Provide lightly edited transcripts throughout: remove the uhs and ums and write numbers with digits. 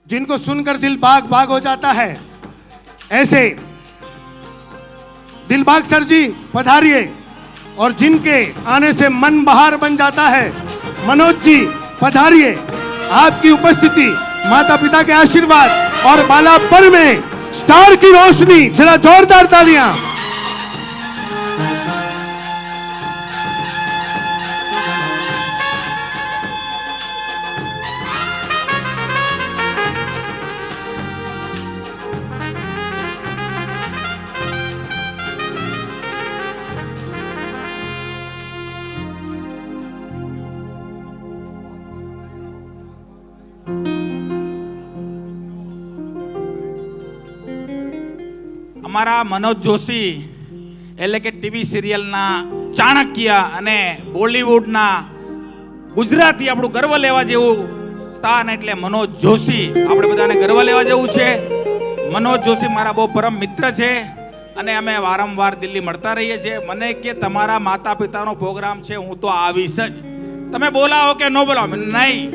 जिनको सुनकर दिल बाग बाग हो जाता है। ऐसे दिलबाग सर जी पधारिए, और जिनके आने से मन बहार बन जाता है, मनोज जी पधारिए। आपकी उपस्थिति, माता पिता के आशीर्वाद और बालापर में स्टार की रोशनी, जरा जोरदार तालियां। અમારા મનોજ જોશી એટલે કે ટીવી સિરિયલના ચાણક્ય અને બોલિવૂડના ગુજરાતી આપણું ગર્વ લેવા જેવું સ્થાન એટલે મનોજ જોશી. આપણે બધાને ગર્વ લેવા જેવું છે. મનોજ જોશી મારા બહુ પરમ મિત્ર છે અને અમે વારંવાર દિલ્હી મળતા રહીએ છીએ. મને કે તમારા માતા પિતાનો પ્રોગ્રામ છે, હું તો આવીશ જ. તમે બોલાવો કે ન બોલાવો, નહીં,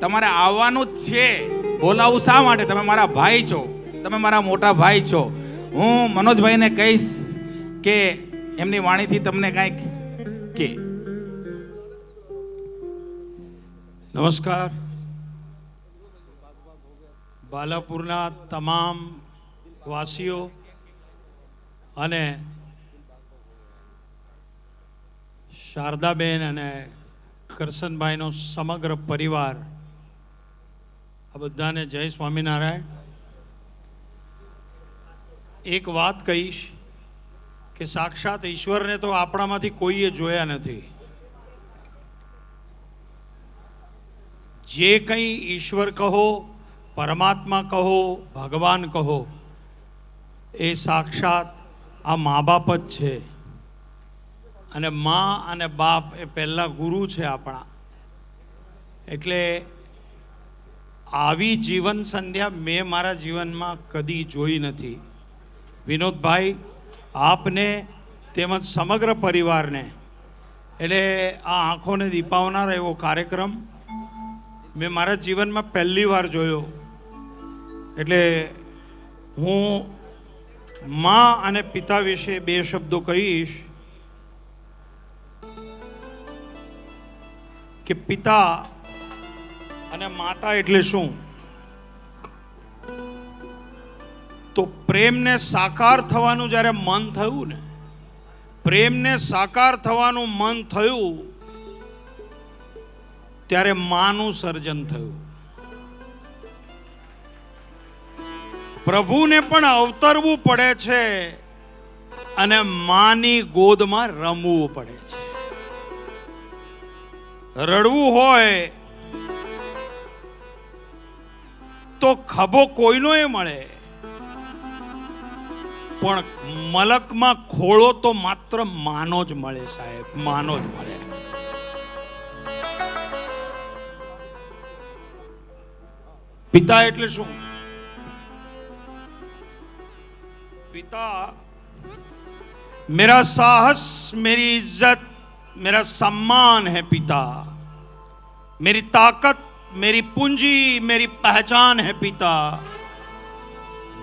તમારે આવવાનું જ છે. બોલાવું શા માટે? તમે મારા ભાઈ છો, તમે મારા મોટા ભાઈ છો. હું મનોજભાઈને કહીશ કે એમની વાણીથી તમને કંઈક કે. નમસ્કાર. બાલાપુરના તમામ વાસીઓ અને શારદાબેન અને કરશનભાઈનો સમગ્ર પરિવાર, આ બધાને જય સ્વામિનારાયણ. એક વાત કહીશ કે સાક્ષાત ઈશ્વરને તો આપણામાંથી કોઈએ જોયા નથી. જે કંઈ ઈશ્વર કહો, પરમાત્મા કહો, ભગવાન કહો, એ સાક્ષાત આ મા બાપ જ છે. અને મા અને બાપ એ પહેલા ગુરુ છે આપણા. એટલે આવી જીવન સંધ્યા મેં મારા જીવનમાં કદી જોઈ નથી. વિનોદભાઈ, આપને તેમજ સમગ્ર પરિવારને, એટલે આ આંખોને દીપાવનાર એવો કાર્યક્રમ મેં મારા જીવનમાં પહેલી વાર જોયો. એટલે હું મા અને પિતા વિશે બે શબ્દો કહીશ કે પિતા અને માતા એટલે શું? તો પ્રેમને સાકાર થવાનું જ્યારે મન થયું ને, પ્રેમને સાકાર થવાનું મન થયું ત્યારે માનું સર્જન થયું. પ્રભુને પણ અવતરવું પડે છે અને માની ગોદમાં રમવું પડે છે. રડવું હોય તો ખભો કોઈનો એ મળે, પણ મલકમાં ખોળો તો માત્ર માનો જ મળે સાહેબ, માનો જ મળે. પિતા એટલે શું? पिता मेरा साहस, मेरी इज्जत, मेरा सम्मान है. पिता मेरी ताकत, मेरी पूंजी, मेरी पहचान है. पिता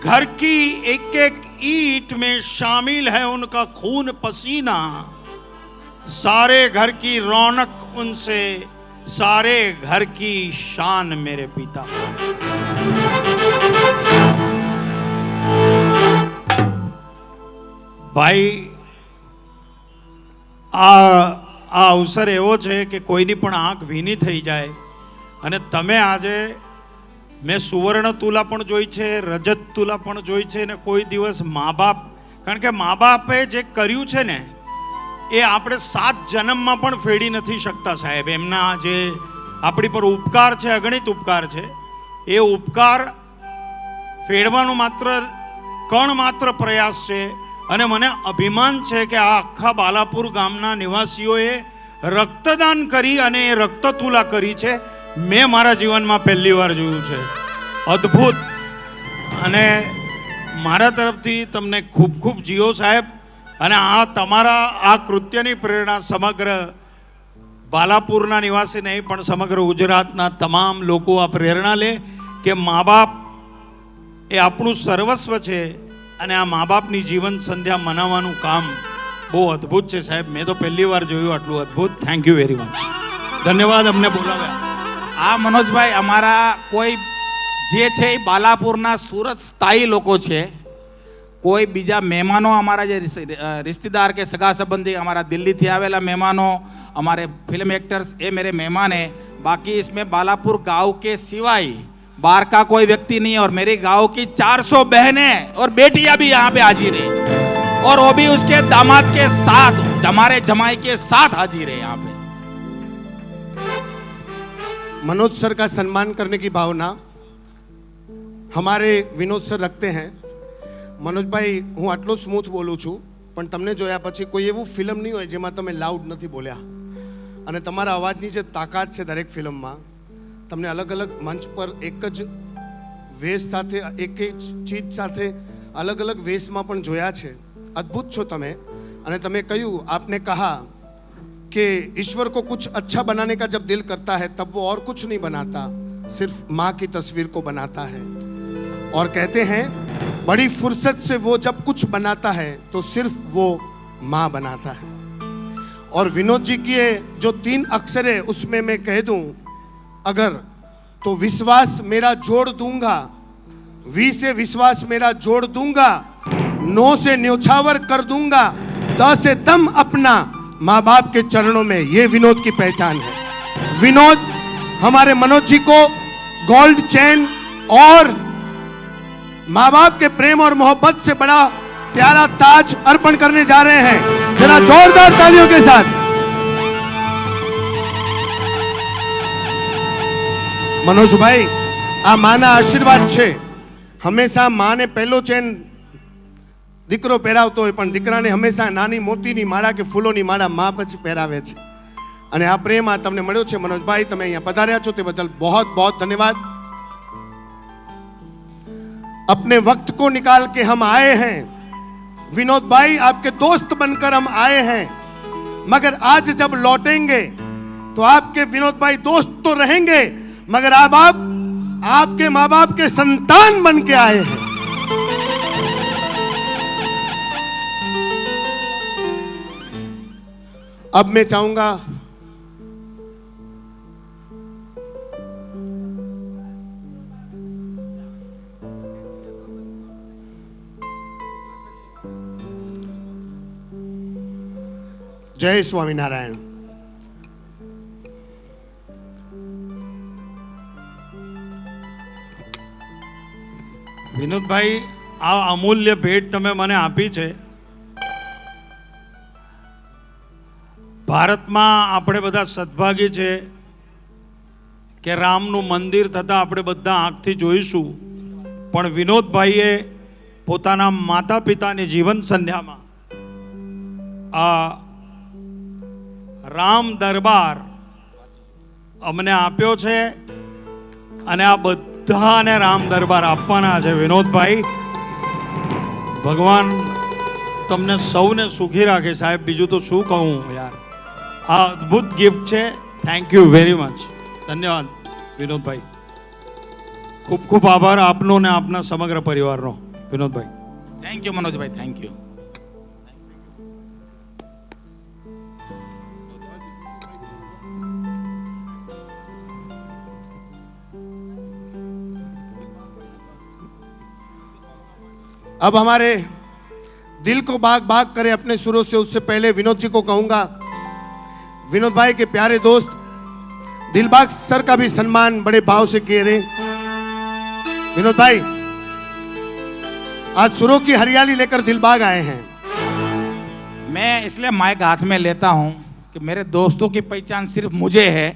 घर की एक एक ईंट में शामिल है उनका खून पसीना. सारे घर की रौनक उनसे, सारे घर की शान मेरे पिता. ભાઈ, આ અવસર એવો છે કે કોઈની પણ આંખ ભીની થઈ જાય. અને તમે આજે, મેં સુવર્ણ તુલા પણ જોઈ છે, રજત તુલા પણ જોઈ છે, ને કોઈ દિવસ મા બાપ, કારણ કે મા બાપે જે કર્યું છે ને એ આપણે 7 જન્મમાં પણ ફેડી નથી શકતા સાહેબ. એમના જે આપણી પર ઉપકાર છે, અગણિત ઉપકાર છે, એ ઉપકાર ફેડવાનો માત્ર કણ માત્ર પ્રયાસ છે. અને મને અભિમાન છે કે આ આખા બાલાપુર ગામના નિવાસીઓએ રક્તદાન કરી અને એ રક્તતુલા કરી છે. મેં મારા જીવનમાં પહેલી વાર જોયું છે. અદ્ભુત. અને મારા તરફથી તમને ખૂબ ખૂબ જીઓ સાહેબ. અને આ તમારા આ કૃત્યની પ્રેરણા સમગ્ર બાલાપુરના નિવાસી નહીં પણ સમગ્ર ગુજરાતના તમામ લોકો આ પ્રેરણા લે કે મા બાપ એ આપણું સર્વસ્વ છે અને આ મા બાપની જીવન સંધ્યા મનાવવાનું કામ બહુ અદ્ભુત છે સાહેબ. મેં તો પહેલી વાર જોયું આટલું અદ્ભુત. Thank you very much. ધન્યવાદ અમને બોલાવ્યા. આ મનોજભાઈ અમારા કોઈ જે છે એ બાલાપુરના સુરત સ્થાયી લોકો છે. કોઈ બીજા મહેમાનો અમારા જે रिश्तेदार के सगा संबंधी हमारा दिल्ली थी आवेला मेहमानों हमारे फिल्म एक्टर्स ये मेरे मेहमान हैं. बाकी इसमें बालापुर गांव के सिवाय बाहर का कोई व्यक्ति नहीं है. और मेरे गांव की 400 बहनें और बेटियां भी यहाँ पे हाजिर है और वो भी उसके दामाद के साथ हमारे जमाई के साथ हाजिर है यहाँ पे. मनोज सर का सम्मान करने की भावना हमारे विनोद सर रखते हैं. मनोजभाई હું આટલો સ્મૂથ બોલું છું પણ તમને જોયા પછી કોઈ એવું ફિલ્મ નહીં હોય જેમાં તમે લાઉડ નથી બોલ્યા. અને તમારા અવાજની જે તાકાત છે દરેક ફિલ્મમાં તમને અલગ અલગ મંચ પર એક જ વેશ સાથે એક જ ચીજ સાથે અલગ અલગ વેશમાં પણ જોયા છે. અદ્ભુત છો તમે. અને તમે કહ્યું आपने कहा कि ईश्वर को कुछ अच्छा बनाने का जब दिल करता है तब वो और कुछ नहीं बनाता, सिर्फ माँ की तस्वीर को बनाता है. और कहते हैं बड़ी फुर्सत से वो जब कुछ बनाता है तो सिर्फ वो माँ बनाता है. और विनोद जी की जो 3 अक्षर है उसमें मैं कह दूं अगर तो विश्वास मेरा जोड़ दूंगा, वी से विश्वास मेरा जोड़ दूंगा, नो से न्योछावर कर दूंगा, द से दम अपना माँ बाप के चरणों में. ये विनोद की पहचान है. विनोद हमारे मनोज जी को गोल्ड चेन और माँ बाप के प्रेम और मोहब्बत से बड़ा प्यारा ताज अर्पण करने जा रहे हैं. जरा जोरदार तालियों के साथ. मनोज भाई आ माना आशीर्वाद छे. हमेशा माँ ने पहलो चेन દીકરો પહેરાવતો હોય પણ દીકરાને હંમેશા નાની મોતીની માળા કે ફૂલોની માળા માં પછી પહેરાવે છે. અને આ પ્રેમ આ તમને મળ્યો છે મનોજભાઈ. તમે અહીંયા પધાર્યા છો તે બદલ बहुत बहुत धन्यवाद. अपने वक्त को निकाल के हम आए हैं विनोद भाई, आपके दोस्त बनकर हम आए हैं. मगर आज जब लौटेंगे तो आपके विनोद भाई दोस्त तो रहेंगे मगर आप आपके माँ बाप के संतान बन के आए हैं. अब मैं चाहूंगा जय स्वामीनारायण. વિનોદભાઈ આ અમૂલ્ય ભેટ તમે મને આપી છે. ભારતમાં આપણે બધા સદભાગી છે કે રામનું મંદિર થતાં આપણે બધા આંખથી જોઈશું પણ વિનોદભાઈએ પોતાના માતા પિતાની જીવન સંધ્યામાં આ રામ દરબાર અમને આપ્યો છે અને આ બધાને રામ દરબાર આપવાના છે. વિનોદભાઈ ભગવાન તમને સૌને સુખી રાખે સાહેબ. બીજું તો શું કહું યાર. આ અદ્ભુત ગિફ્ટ છે. Thank you very much. ધન્યવાદ વિનોદભાઈ. ખૂબ ખૂબ આભાર આપનો ને આપના સમગ્ર પરિવારનો. Vinodbhai thank you Manojbhai. Thank you. अब हमारे दिल को बाग बाग करे अपने सुरों से, उससे पहले विनोद जी को कहूंगा विनोद भाई के प्यारे दोस्त दिलबाग सर का भी सम्मान बड़े भाव से किए रहे. विनोद भाई आज सुरों की हरियाली लेकर दिलबाग आए हैं. मैं इसलिए माइक हाथ में लेता हूं कि मेरे दोस्तों की पहचान सिर्फ मुझे है.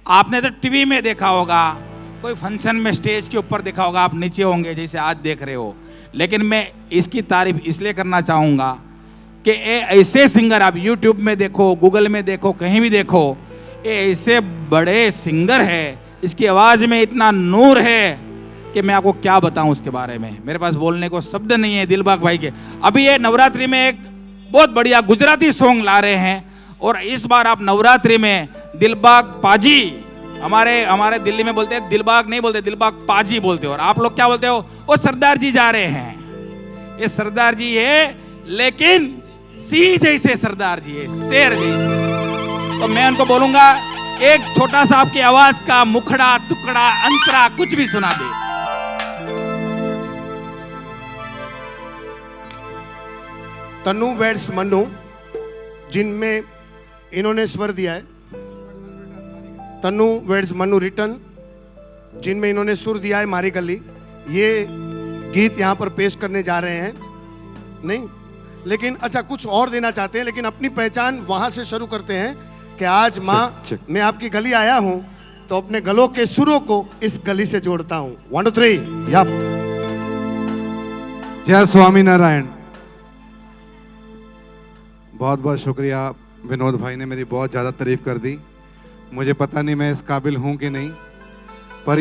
आपने तो टीवी में देखा होगा, कोई फंक्शन में स्टेज के ऊपर देखा होगा, आप नीचे होंगे जैसे आज देख रहे हो. लेकिन मैं इसकी तारीफ इसलिए करना चाहूँगा कि ये ऐसे सिंगर आप यूट्यूब में देखो, गूगल में देखो, कहीं भी देखो, ये ऐसे बड़े सिंगर है. इसकी आवाज़ में इतना नूर है कि मैं आपको क्या बताऊं उसके बारे में. मेरे पास बोलने को शब्द नहीं है. दिलबाग भाई के अभी ये नवरात्रि में एक बहुत बढ़िया गुजराती सॉन्ग ला रहे हैं और इस बार आप नवरात्रि में दिलबाग पाजी हमारे हमारे दिल्ली में बोलते हैं दिलबाग नहीं बोलते, दिलबाग पाजी बोलते हो। और आप लोग क्या बोलते हो? वो सरदार जी जा रहे हैं। ये सरदार जी है, लेकिन सिंह जैसे सरदार जी है, शेर जैसे। तो मैं उनको बोलूंगा एक छोटा सा आपकी आवाज का मुखड़ा टुकड़ा अंतरा कुछ भी सुना दे। तनु वेड्स मनु, जिनमें इन्होंने स्वर दिया है। तनु वेड्स मनु रिटर्न, जिनमें इन्होंने सुर दिया है मारी गली। ये गीत यहाँ पर पेश करने जा रहे हैं। नहीं, लेकिन अच्छा कुछ और देना चाहते हैं, लेकिन अपनी पहचान वहां से शुरू करते हैं कि आज माँ मैं आपकी गली आया हूं, तो अपने गलों के सुरों को इस गली से जोड़ता हूं। 1 2 3 यप। जय स्वामी नारायण। बहुत बहुत शुक्रिया, विनोद भाई ने मेरी बहुत ज़्यादा तारीफ कर दी। मुझे पता नहीं मैं इस काबिल हूं कि नहीं, पर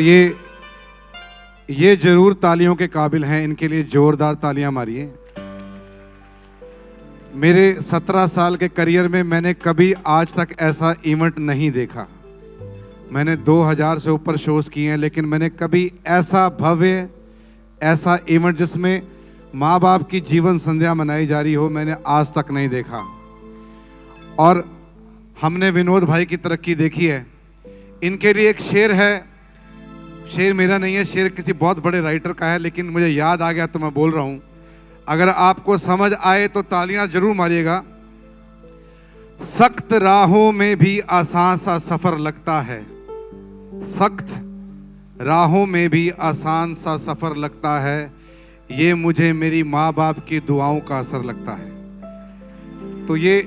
ये जरूर तालियों के काबिल हैं। इनके लिए जोरदार तालियां मारिए। मेरे 17 साल के करियर में मैंने कभी आज तक ऐसा इवेंट नहीं देखा। मैंने 2000 से ऊपर शोज किए हैं, लेकिन मैंने कभी ऐसा भव्य ऐसा इवेंट जिसमें माँ बाप की जीवन संध्या मनाई जा रही हो, मैंने आज तक नहीं देखा। और हमने विनोद भाई की तरक्की देखी है। इनके लिए एक शेर है, शेर मेरा नहीं है, शेर किसी बहुत बड़े राइटर का है, लेकिन मुझे याद आ गया तो मैं बोल रहा हूं। अगर आपको समझ आए तो तालियां जरूर मारिएगा। सख्त राहों में भी आसान सा सफर लगता है, सख्त राहों में भी आसान सा सफर लगता है, ये मुझे मेरी माँ बाप की दुआओं का असर लगता है। तो ये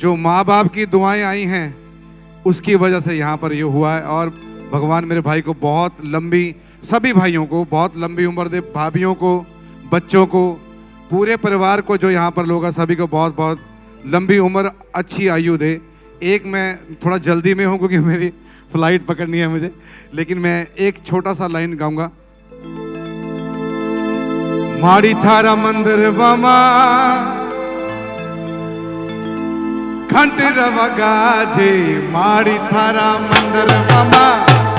जो माँ बाप की दुआएं आई हैं उसकी वजह से यहाँ पर ये हुआ है। और भगवान मेरे भाई को बहुत लंबी, सभी भाइयों को बहुत लंबी उम्र दे, भाभियों को, बच्चों को, पूरे परिवार को जो यहाँ पर लोग हैं सभी को बहुत बहुत लंबी उम्र, अच्छी आयु दे। एक मैं थोड़ा जल्दी में हूँ क्योंकि मेरी फ्लाइट पकड़नी है मुझे, लेकिन मैं एक छोटा सा लाइन गाऊंगा। माड़ी थारा मंदिर वमा घंट रवगाजे, माड़ी थारा मंदिर वमा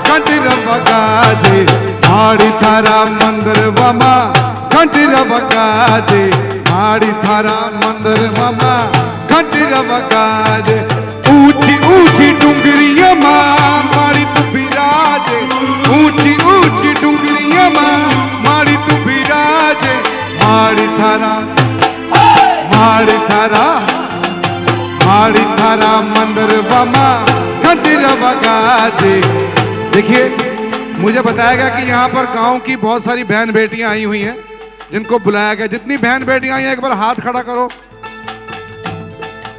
घंट रवगाजे, माड़ी थारा मंदिर वमा घंट रवगाजे, माड़ी थारा मंदिर वमा घंट रवगाजे। ऊंची ऊंची डुंगरिया मां माड़ी तू बिराजे, ऊंची ऊंची डुंगरिया मां माड़ी तू बिराजे, माड़ी थारा माड़ी थारा माड़ी थारा मंदिर वमा घंट रवगाजे। देखिए, मुझे बताया गया कि यहाँ पर गांव की बहुत सारी बहन बेटियां आई हुई हैं जिनको बुलाया गया। जितनी बहन बेटियां आई हैं एक बार हाथ खड़ा करो।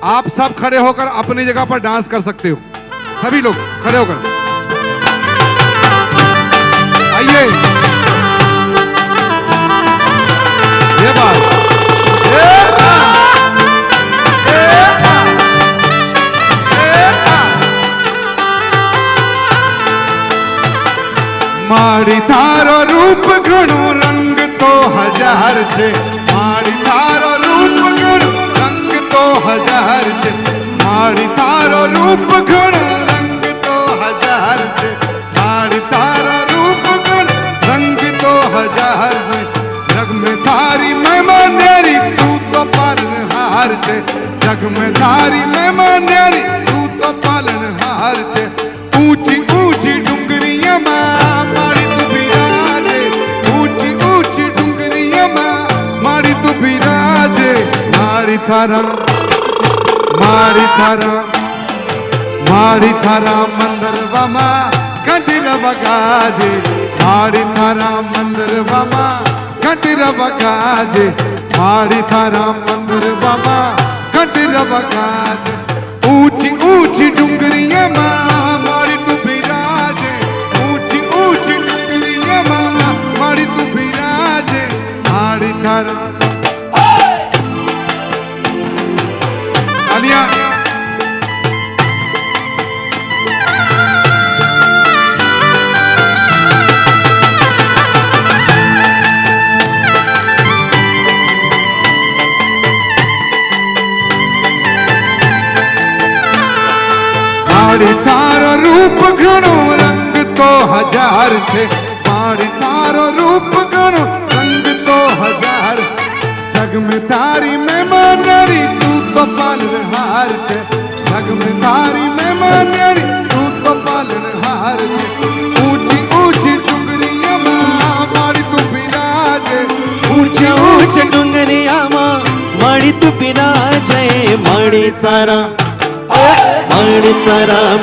आप सब खड़े होकर अपनी जगह पर डांस कर सकते हो, सभी लोग खड़े होकर आइए। ये बात माड़ी थारो रूप घणो रंग तो हजार छे, माड़ी थारो रूप घणो रंग तो हजार छे, माड़ी थारो रूप घणो रंग तो हजार छे, माड़ी थारो रूप घणो रंग तो हजार छे। जग में थारी मेहमान न्यारी तू तो पालनहार छे, जग में थारी मेहमान न्यारी तू तो पालनहार छे। ऊंची ऊंची डुंगरिया मां माड़ी तू बिराजे, ऊंची ऊंची डुंगरिया मां माड़ी तू बिराजे, माड़ी थारा माड़ी थारा माड़ी थारा मंदिर वमा घंट रवगाजे, माड़ी थारा मंदिर वमा घंट रवगाजे, माड़ी थारा मंदिर वमा घंट रवगाजे। ऊंची ऊंची डुंगरिया मां माड़ी तू बिराजे, ऊंची ऊंची डुंगरिया मां माड़ी तू बिराजे, माड़ी थारा। तालियां। माड़ी थारो रूप घणो तो हजार छे माड़ी तारो रूप घणो रंग तो हजार जग में तारी मेहमानारी तू तो पालनहार छे जग में तारी मेहमानारी तू तो पालनहार छे ऊंची ऊंची डुंगरिया माड़ी तू बिराजे ऊंचे ऊंचे डुंगरिया माड़ी तू बिराजे माड़ी तारा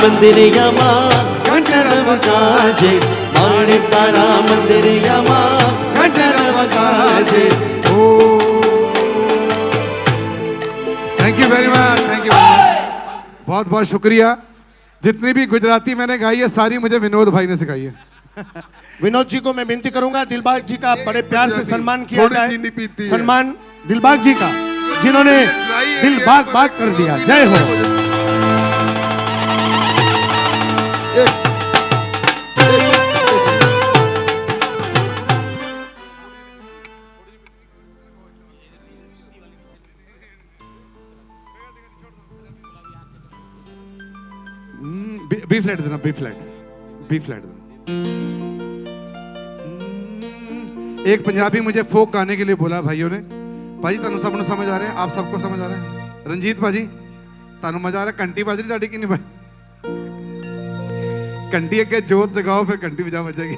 मंदिरिया कंठरव गाजे माड़ी तारा मंदिरिया कंठरव गाजे थैंक यू वेरी मच बहुत बहुत शुक्रिया। जितनी भी गुजराती मैंने गाई है सारी मुझे विनोद भाई ने सिखाई है। विनोद जी को मैं विनती करूंगा दिलबाग जी का बड़े प्यार से सम्मान किया थोड़ी जाए। चीनी पीती है। सम्मान दिलबाग जी का जिन्होंने दिल बाग बाग कर दिया। जय हो। बी फ्लैट देना बी फ्लैट देना। एक पंजाबी मुझे फोक गाने के लिए बोला भाइयों ने। भाजी तुम सबने समझ आ रहे हैं? आप सबको समझ आ रहे हैं? रंजीत भाजी तुम मजा आ रहा है? घंटी बज रही ताड़ी की नहीं भाई? घंटी अगे जोत जगाओ फिर घंटी बजा बजेगी।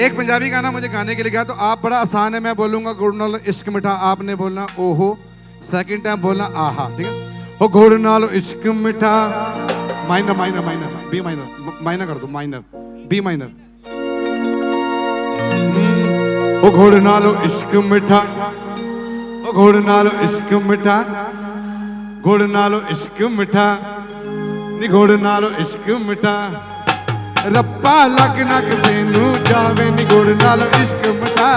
एक पंजाबी गाना मुझे गाने के लिए गया तो आप बड़ा आसान है। मैं बोलूंगा गुड़ नाल इश्क मिठा आपने बोलना ओहो सेकंड टाइम बोलना आहा। ठीक है हो गुड़ नाल इश्क मिठा minor minor minor B minor minor कर दो माइनर बी माइनर ओ घोड़ नालो इश्क मिठा ओ घोड़ नालो इश्क मिठा घोड़ नालो इश्क मिठा नी घोड़ नालो इश्क मिठा रप्पा लग ना किसे नू जावे नी घोड़ नालो इश्क मिठा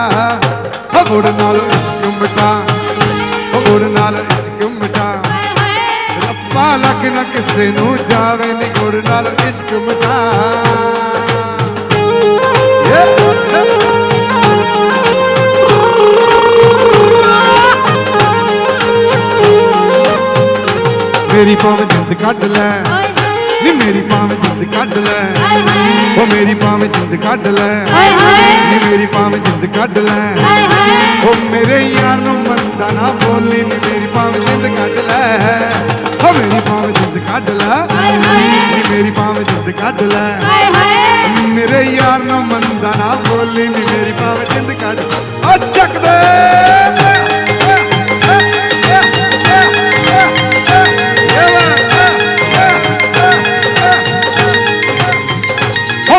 ओ घोड़ नालो इश्क मिठा ओ घोड़ नालो इश्क मिठा रप्पा लग ना किसे नू जावे नी घोड़ नालो इश्क मिठा। मेरी पाव जिंद कट ले नी मेरी पाव जिंद कट ले ओ मेरी पाव जिंद कट ले नी मेरी पाव जिंद कट ले ओ मेरे यार नु मंदा ना बोली नी मेरी पाव जिंद कट ले ओ मेरी पाव जिंद कट ले नी मेरी पाव जिंद कट ले मेरे यार नु मंदा ना बोली नी मेरी पाव जिंद कट ओ चक दे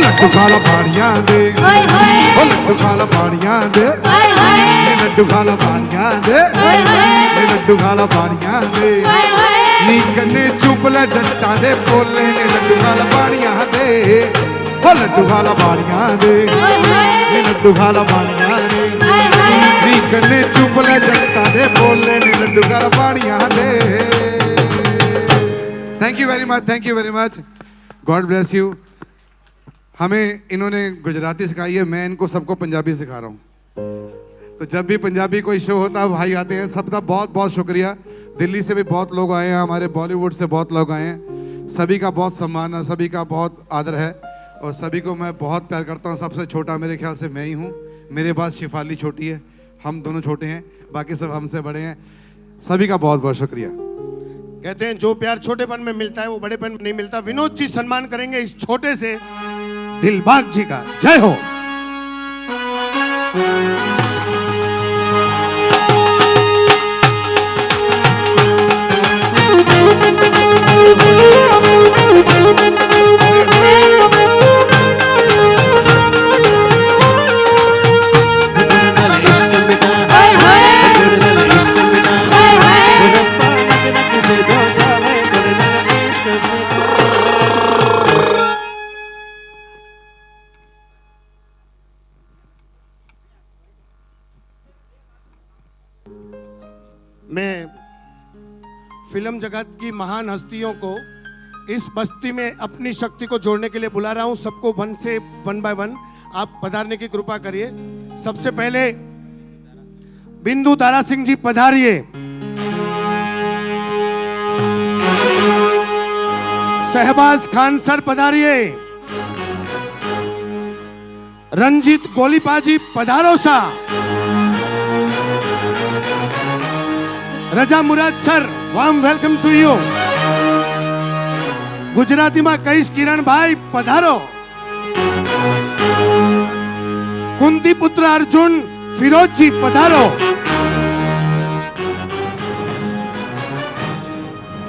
लड्डू खाला पानिया दे ओ लड्डू खाला पानिया दे लड्डू खाला पानिया दे लड्डू खाला पानिया दे नी कन्ने चुप ले जट्टा दे बोले ने लड्डू खाला पानिया दे ओ लड्डू खाला पानिया दे लड्डू खाला पानिया दे नी कन्ने चुप ले जट्टा दे बोले ने लड्डू खाला पानिया दे। Thank you very much god bless you. हमें इन्होंने गुजराती सिखाई है, मैं इनको सबको पंजाबी सिखा रहा हूँ। तो जब भी पंजाबी कोई शो होता है भाई आते हैं, सबका बहुत बहुत शुक्रिया। दिल्ली से भी बहुत लोग आए हैं, हमारे बॉलीवुड से बहुत लोग आए हैं। सभी का बहुत सम्मान है, सभी का बहुत आदर है और सभी को मैं बहुत प्यार करता हूँ। सबसे छोटा मेरे ख्याल से मैं ही हूँ, मेरे बाद शिफाली छोटी है, हम दोनों छोटे हैं, बाकी सब हमसे बड़े हैं। सभी का बहुत बहुत शुक्रिया। कहते हैं जो प्यार छोटेपन में मिलता है वो बड़ेपन में नहीं मिलता। विनोद जी सम्मान करेंगे इस छोटे से दिलबाग जी का। जय हो। मैं फिल्म जगत की महान हस्तियों को इस बस्ती में अपनी शक्ति को जोड़ने के लिए बुला रहा हूं। सबको वन बाय वन आप पधारने की कृपा करिए। सबसे पहले बिंदु दारा सिंह जी पधारिए। शहबाज खान सर पधारिए। रंजीत गोलीपाजी पधारो सा। Raza Murad sir, warm welcome to you. Gujarati में कईस किरण भाई पधारो। कुंती पुत्र अर्जुन फिरोज जी पधारो।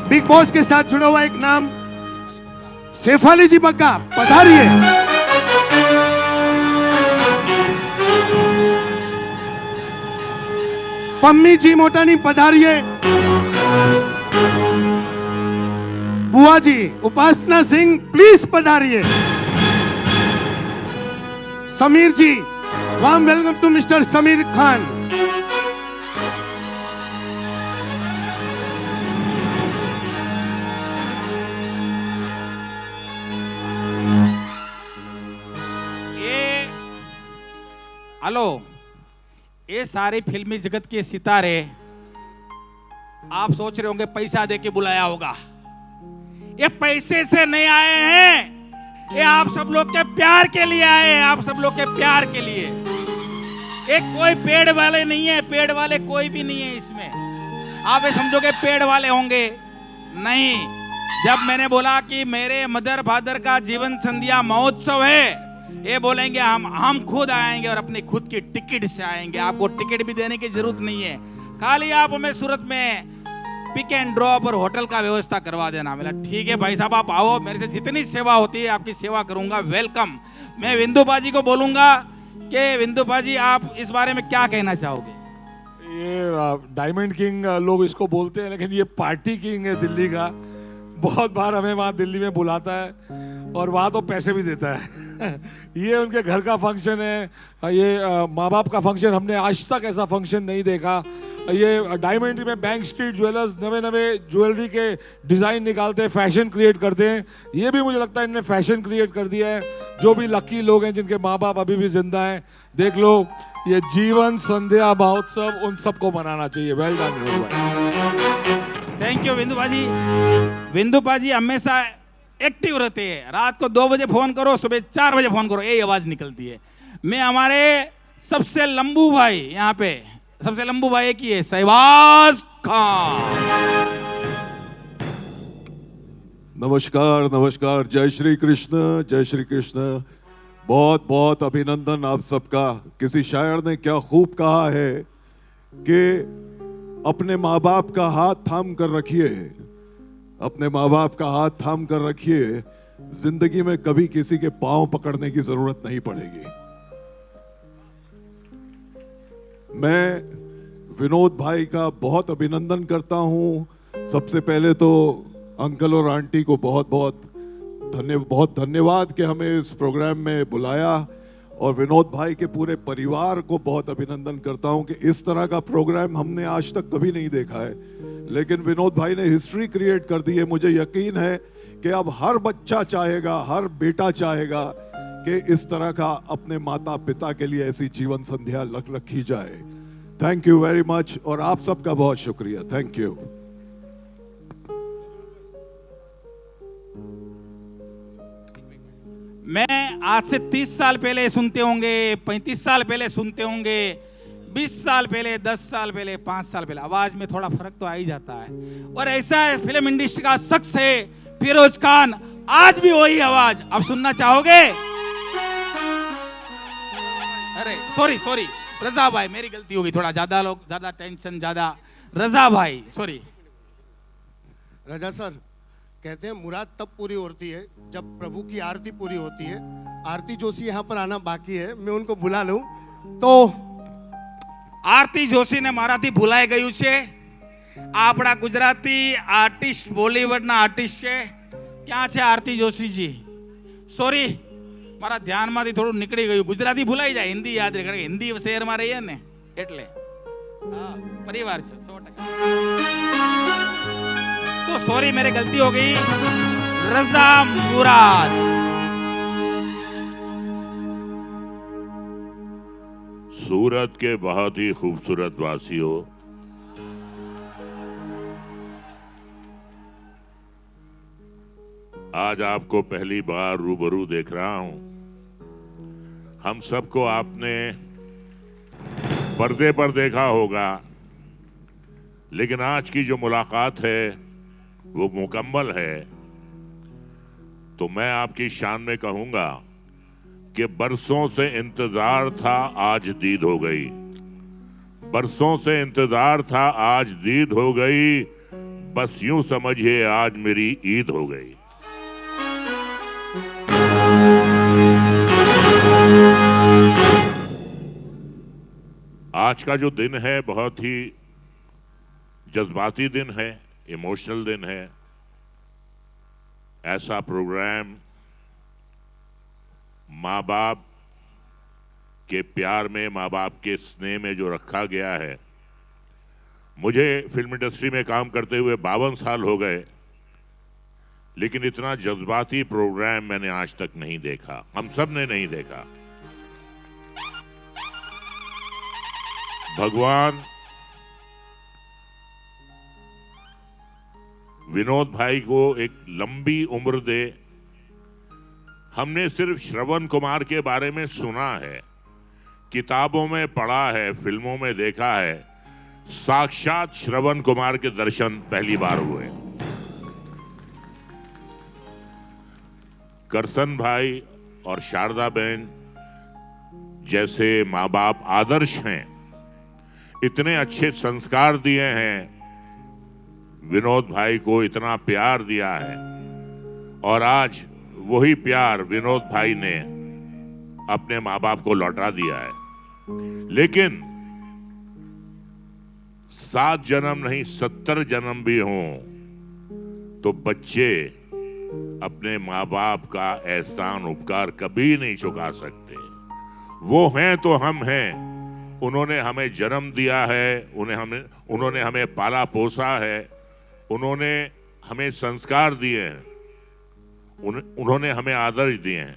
बिग बॉस के साथ जुड़ा हुआ एक नाम सेफाली जी बक्का पधारिए। पम्मी जी मोटानी पधारिए। बुआ जी उपासना सिंह प्लीज पधारिए। Sameer ji, warm welcome to mister Sameer Khan. Hello, ये सारी फिल्मी जगत के सितारे आप सोच रहे होंगे पैसा दे के बुलाया होगा। ये पैसे से नहीं आए हैं, ये आप सब लोग के प्यार के लिए आए हैं, आप सब लोग के प्यार के लिए। ये कोई पेड़ वाले नहीं है, पेड़ वाले कोई भी नहीं है इसमें। आप ये समझोगे पेड़ वाले होंगे, नहीं। जब मैंने बोला कि मेरे मदर फादर का जीवन संध्या महोत्सव है, ये बोलेंगे हम खुद आएंगे और अपनी खुद की टिकट से आएंगे। आपको टिकट भी देने की जरूरत नहीं है, खाली आप हमें सूरत में पिक एंड ड्रॉप और होटल का व्यवस्था करवा देना। बोला ठीक है भाई साहब, आप आओ, मेरे से जितनी सेवा होती है आपकी सेवा करूंगा, वेलकम। मैं विंदु पाजी को बोलूंगा कि विंदु पाजी आप इस बारे में क्या कहना चाहोगे? ये डायमंड किंग लोग इसको बोलते हैं, लेकिन ये पार्टी किंग है दिल्ली का। बहुत बार हमें वहाँ दिल्ली में बुलाता है और वहाँ तो पैसे भी देता है। ये उनके घर का फंक्शन है, ये माँ बाप का फंक्शन। हमने आज तक ऐसा फंक्शन नहीं देखा। ये डायमंड में बैंक स्ट्रीट ज्वेलर्स नवे नवे ज्वेलरी के डिज़ाइन निकालते हैं, फैशन क्रिएट करते हैं। ये भी मुझे लगता है इन्होंने फैशन क्रिएट कर दिया है। जो भी लकी लोग हैं जिनके माँ बाप अभी भी जिंदा हैं, देख लो, ये जीवन संध्या महोत्सव उन सबको मनाना चाहिए। वेल डन भाई। थैंक यू विंदु पाजी। विंदु पाजी हमेशा एक्टिव रहते हैं। रात को 2 बजे फोन करो, सुबह 4 बजे फोन करो, यही आवाज निकलती है। मैं हमारे सबसे लंबू भाई, यहाँ पे सबसे लंबू भाई एक ही है, शहबाज खान। नमस्कार नमस्कार, जय श्री कृष्ण, जय श्री कृष्ण। बहुत बहुत अभिनंदन आप सबका। किसी शायर ने क्या खूब कहा है कि अपने माँ बाप का हाथ थाम कर रखिए, अपने माँ बाप का हाथ थाम कर रखिए, जिंदगी में कभी किसी के पांव पकड़ने की जरूरत नहीं पड़ेगी। मैं विनोद भाई का बहुत अभिनंदन करता हूं। सबसे पहले तो अंकल और आंटी को बहुत बहुत धन्यवाद कि हमें इस प्रोग्राम में बुलाया, और विनोद भाई के पूरे परिवार को बहुत अभिनंदन करता हूं कि इस तरह का प्रोग्राम हमने आज तक कभी नहीं देखा है, लेकिन विनोद भाई ने हिस्ट्री क्रिएट कर दी है। मुझे यकीन है कि अब हर बच्चा चाहेगा, हर बेटा चाहेगा कि इस तरह का अपने माता पिता के लिए ऐसी जीवन संध्या रखी जाए। थैंक यू वेरी मच, और आप सबका बहुत शुक्रिया। Thank you. मैं आज से 30 साल पहले सुनते होंगे, 35 साल पहले सुनते होंगे, 20 साल पहले, 10 साल पहले, 5 साल पहले, आवाज में थोड़ा फर्क तो आ ही जाता है। और ऐसा फिल्म इंडस्ट्री का शख्स है फिरोज खान, आज भी वही आवाज। अब सुनना चाहोगे? अरे सॉरी रजा भाई, मेरी गलती होगी, थोड़ा ज्यादा टेंशन, ज्यादा। रजा भाई सॉरी। रजा सर, कहते हैं मुराद तब पूरी होती है जब प्रभु की आरती पूरी होती है। आरती जोशी यहाँ पर आना बाकी है, मैं उनको बुला लूं तो। आरती जोशी ने माराથી ભૂલાઈ ગયું છે। આપણા ગુજરાતી આર્ટિસ્ટ, બોલીવુડના આર્ટિસ્ટ છે। ક્યાં છે આરતી જોશીજી? સોરી, મારા ધ્યાનમાંથી થોડું નીકળી ગયું। ગુજરાતી ભૂલાઈ જાય, હિન્દી યાદ રહે, કારણ કે હિન્દી શહેરમાં રહીએ ને એટલે। હા, પરિવાર છે 100%। तो सॉरी, मेरी गलती हो गई। रजा मुराद। सूरत के बहुत ही खूबसूरत वासियों, आज आपको पहली बार रूबरू देख रहा हूं। हम सबको आपने पर्दे पर देखा होगा, लेकिन आज की जो मुलाकात है वो मुकम्मल है। तो मैं आपकी शान में कहूंगा कि बरसों से इंतजार था, आज दीद हो गई। बरसों से इंतजार था, आज दीद हो गई। बस यूं समझिए आज मेरी ईद हो गई। आज का जो दिन है बहुत ही जज्बाती दिन है, इमोशनल दिन है। ऐसा प्रोग्राम माँ बाप के प्यार में, माँ बाप के स्नेह में जो रखा गया है। मुझे फिल्म इंडस्ट्री में काम करते हुए 52 साल हो गए, लेकिन इतना जज्बाती प्रोग्राम मैंने आज तक नहीं देखा, हम सब ने नहीं देखा। भगवान विनोद भाई को एक लंबी उम्र दे। हमने सिर्फ श्रवण कुमार के बारे में सुना है, किताबों में पढ़ा है, फिल्मों में देखा है। साक्षात श्रवण कुमार के दर्शन पहली बार हुए। करसन भाई और शारदा बहन जैसे माँ बाप आदर्श हैं, इतने अच्छे संस्कार दिए हैं, विनोद भाई को इतना प्यार दिया है, और आज वही प्यार विनोद भाई ने अपने माँ बाप को लौटा दिया है। लेकिन 7 जन्म नहीं 70 जन्म भी हों तो बच्चे अपने माँ बाप का एहसान उपकार कभी नहीं चुका सकते। वो हैं तो हम हैं। उन्होंने हमें जन्म दिया है, उन्होंने हमें पाला पोसा है, उन्होंने हमें संस्कार दिए हैं, उन्होंने हमें आदर्श दिए हैं।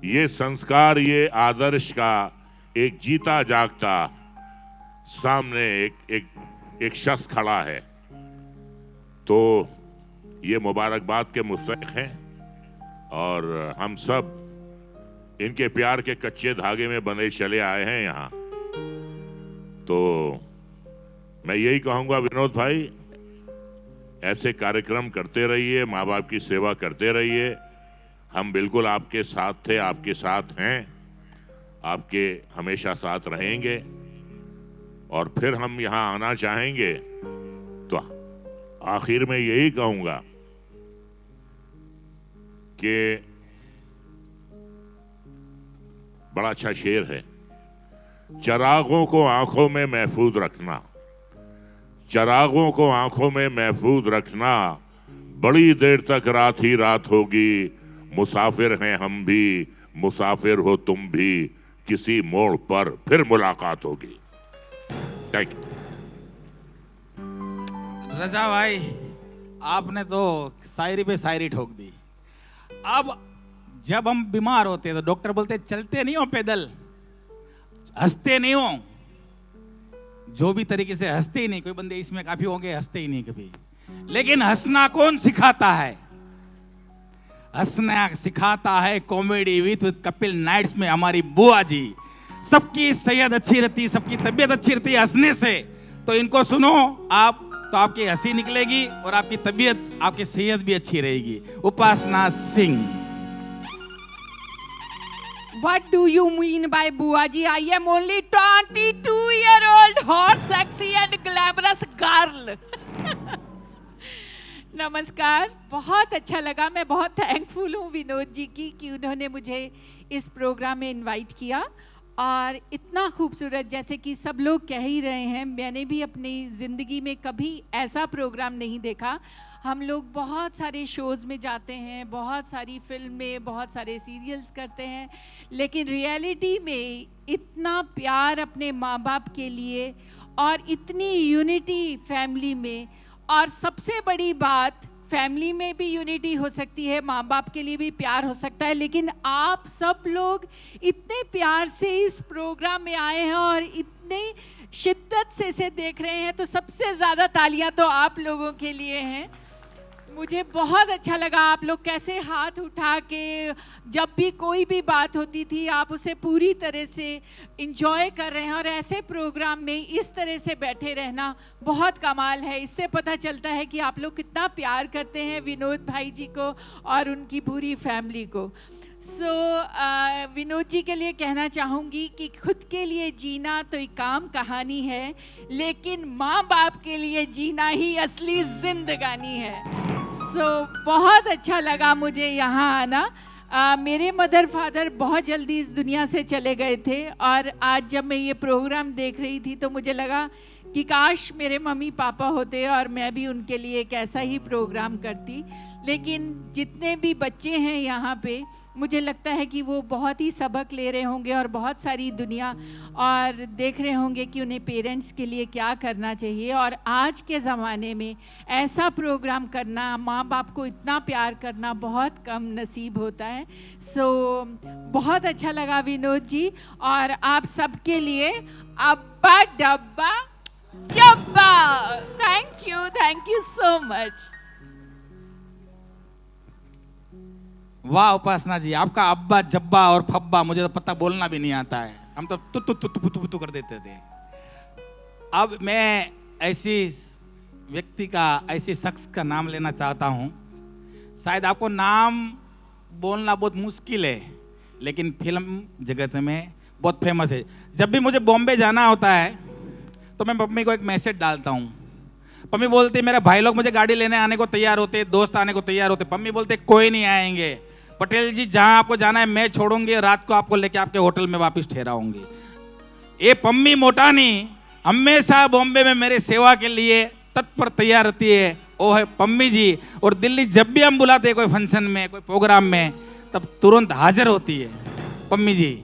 ये संस्कार, ये आदर्श का एक जीता जागता सामने एक शख्स खड़ा है, तो ये मुबारकबाद के मुस्तहिक हैं। और हम सब इनके प्यार के कच्चे धागे में बंधे चले आए हैं यहाँ। तो मैं यही कहूँगा, विनोद भाई ऐसे कार्यक्रम करते रहिए, माँ बाप की सेवा करते रहिए। हम बिल्कुल आपके साथ थे, आपके साथ हैं, आपके हमेशा साथ रहेंगे। और फिर हम यहाँ आना चाहेंगे। तो आखिर में यही कहूँगा कि बड़ा अच्छा शेर है, चरागों को आंखों में महफूज रखना, चरागों को आंखों में महफूज रखना, बड़ी देर तक रात ही रात होगी, मुसाफिर हैं हम भी, मुसाफिर हो तुम भी, किसी मोड़ पर फिर मुलाकात होगी। Thank you. रजा भाई, आपने तो शायरी पे शायरी ठोक दी। अब जब हम बीमार होते तो डॉक्टर बोलते चलते नहीं हो पैदल, हंसते नहीं हो, जो भी तरीके से हंसते ही नहीं। कोई बंदे इसमें काफी होंगे हंसते ही नहीं कभी। लेकिन हंसना कौन सिखाता है? हंसना सिखाता है कॉमेडी विद कपिल नाइट्स में हमारी बुआ जी। सबकी सेहत अच्छी रहती, सबकी तबीयत अच्छी रहती है हंसने से। तो इनको सुनो आप, तो आपकी हंसी निकलेगी और आपकी तबीयत, आपकी सेहत भी अच्छी रहेगी। उपासना Singh. What do you mean by Buaji? I am only 22-year-old hot, sexy and glamorous girl. नमस्कार, बहुत अच्छा लगा। मैं बहुत थैंकफुल हूँ विनोद जी की कि उन्होंने मुझे इस प्रोग्राम में इनवाइट किया। और इतना खूबसूरत, जैसे कि सब लोग कह ही रहे हैं, मैंने भी अपनी ज़िंदगी में कभी ऐसा प्रोग्राम नहीं देखा। हम लोग बहुत सारे शोज़ में जाते हैं, बहुत सारी फिल्में, बहुत सारे सीरियल्स करते हैं, लेकिन रियलिटी में इतना प्यार अपने माँ बाप के लिए और इतनी यूनिटी फैमिली में। और सबसे बड़ी बात, फैमिली में भी यूनिटी हो सकती है, माँ बाप के लिए भी प्यार हो सकता है, लेकिन आप सब लोग इतने प्यार से इस प्रोग्राम में आए हैं और इतने शिद्दत से इसे देख रहे हैं, तो सबसे ज़्यादा तालियां तो आप लोगों के लिए हैं। मुझे बहुत अच्छा लगा आप लोग कैसे हाथ उठा के जब भी कोई भी बात होती थी आप उसे पूरी तरह से इंजॉय कर रहे हैं, और ऐसे प्रोग्राम में इस तरह से बैठे रहना बहुत कमाल है। इससे पता चलता है कि आप लोग कितना प्यार करते हैं विनोद भाई जी को और उनकी पूरी फैमिली को। विनोद जी के लिए कहना चाहूँगी कि खुद के लिए जीना तो एक काम कहानी है, लेकिन माँ बाप के लिए जीना ही असली जिंदगानी है। बहुत अच्छा लगा मुझे यहाँ आना। मेरे मदर फादर बहुत जल्दी इस दुनिया से चले गए थे, और आज जब मैं ये प्रोग्राम देख रही थी तो मुझे लगा कि काश मेरे मम्मी पापा होते और मैं भी उनके लिए एक ऐसा ही प्रोग्राम करती। लेकिन जितने भी बच्चे हैं यहाँ पे, मुझे लगता है कि वो बहुत ही सबक ले रहे होंगे और बहुत सारी दुनिया और देख रहे होंगे कि उन्हें पेरेंट्स के लिए क्या करना चाहिए। और आज के ज़माने में ऐसा प्रोग्राम करना, माँ बाप को इतना प्यार करना बहुत कम नसीब होता है। बहुत अच्छा लगा विनोद जी, और आप सबके लिए अब्बा डब्बा जब्बा। Thank you so much. वाह उपासना जी, आपका अब्बा जब्बा और फब्बा मुझे तो पता बोलना भी नहीं आता है, हम तो तु कर देते थे। अब मैं ऐसी व्यक्ति का, ऐसे शख्स का नाम लेना चाहता हूँ। शायद आपको नाम बोलना बहुत मुश्किल है, लेकिन फिल्म जगत में बहुत फेमस है। जब भी मुझे बॉम्बे जाना होता है तो मैं मम्मी को एक मैसेज डालता हूँ। मम्मी बोलती मेरे भाई लोग मुझे गाड़ी लेने आने को तैयार होते, दोस्त आने को तैयार होते। मम्मी बोलते कोई नहीं आएंगे, पटेल जी जहां आपको जाना है मैं छोड़ूंगी, रात को आपको लेके आपके होटल में वापस ठहराऊंगी। ये पम्मी मोटानी हमेशा बॉम्बे में मेरे सेवा के लिए तत्पर तैयार रहती है, वो है पम्मी जी। और दिल्ली जब भी हम बुलाते हैं कोई फंक्शन में, कोई प्रोग्राम में, तब तुरंत हाजिर होती है Pammi ji.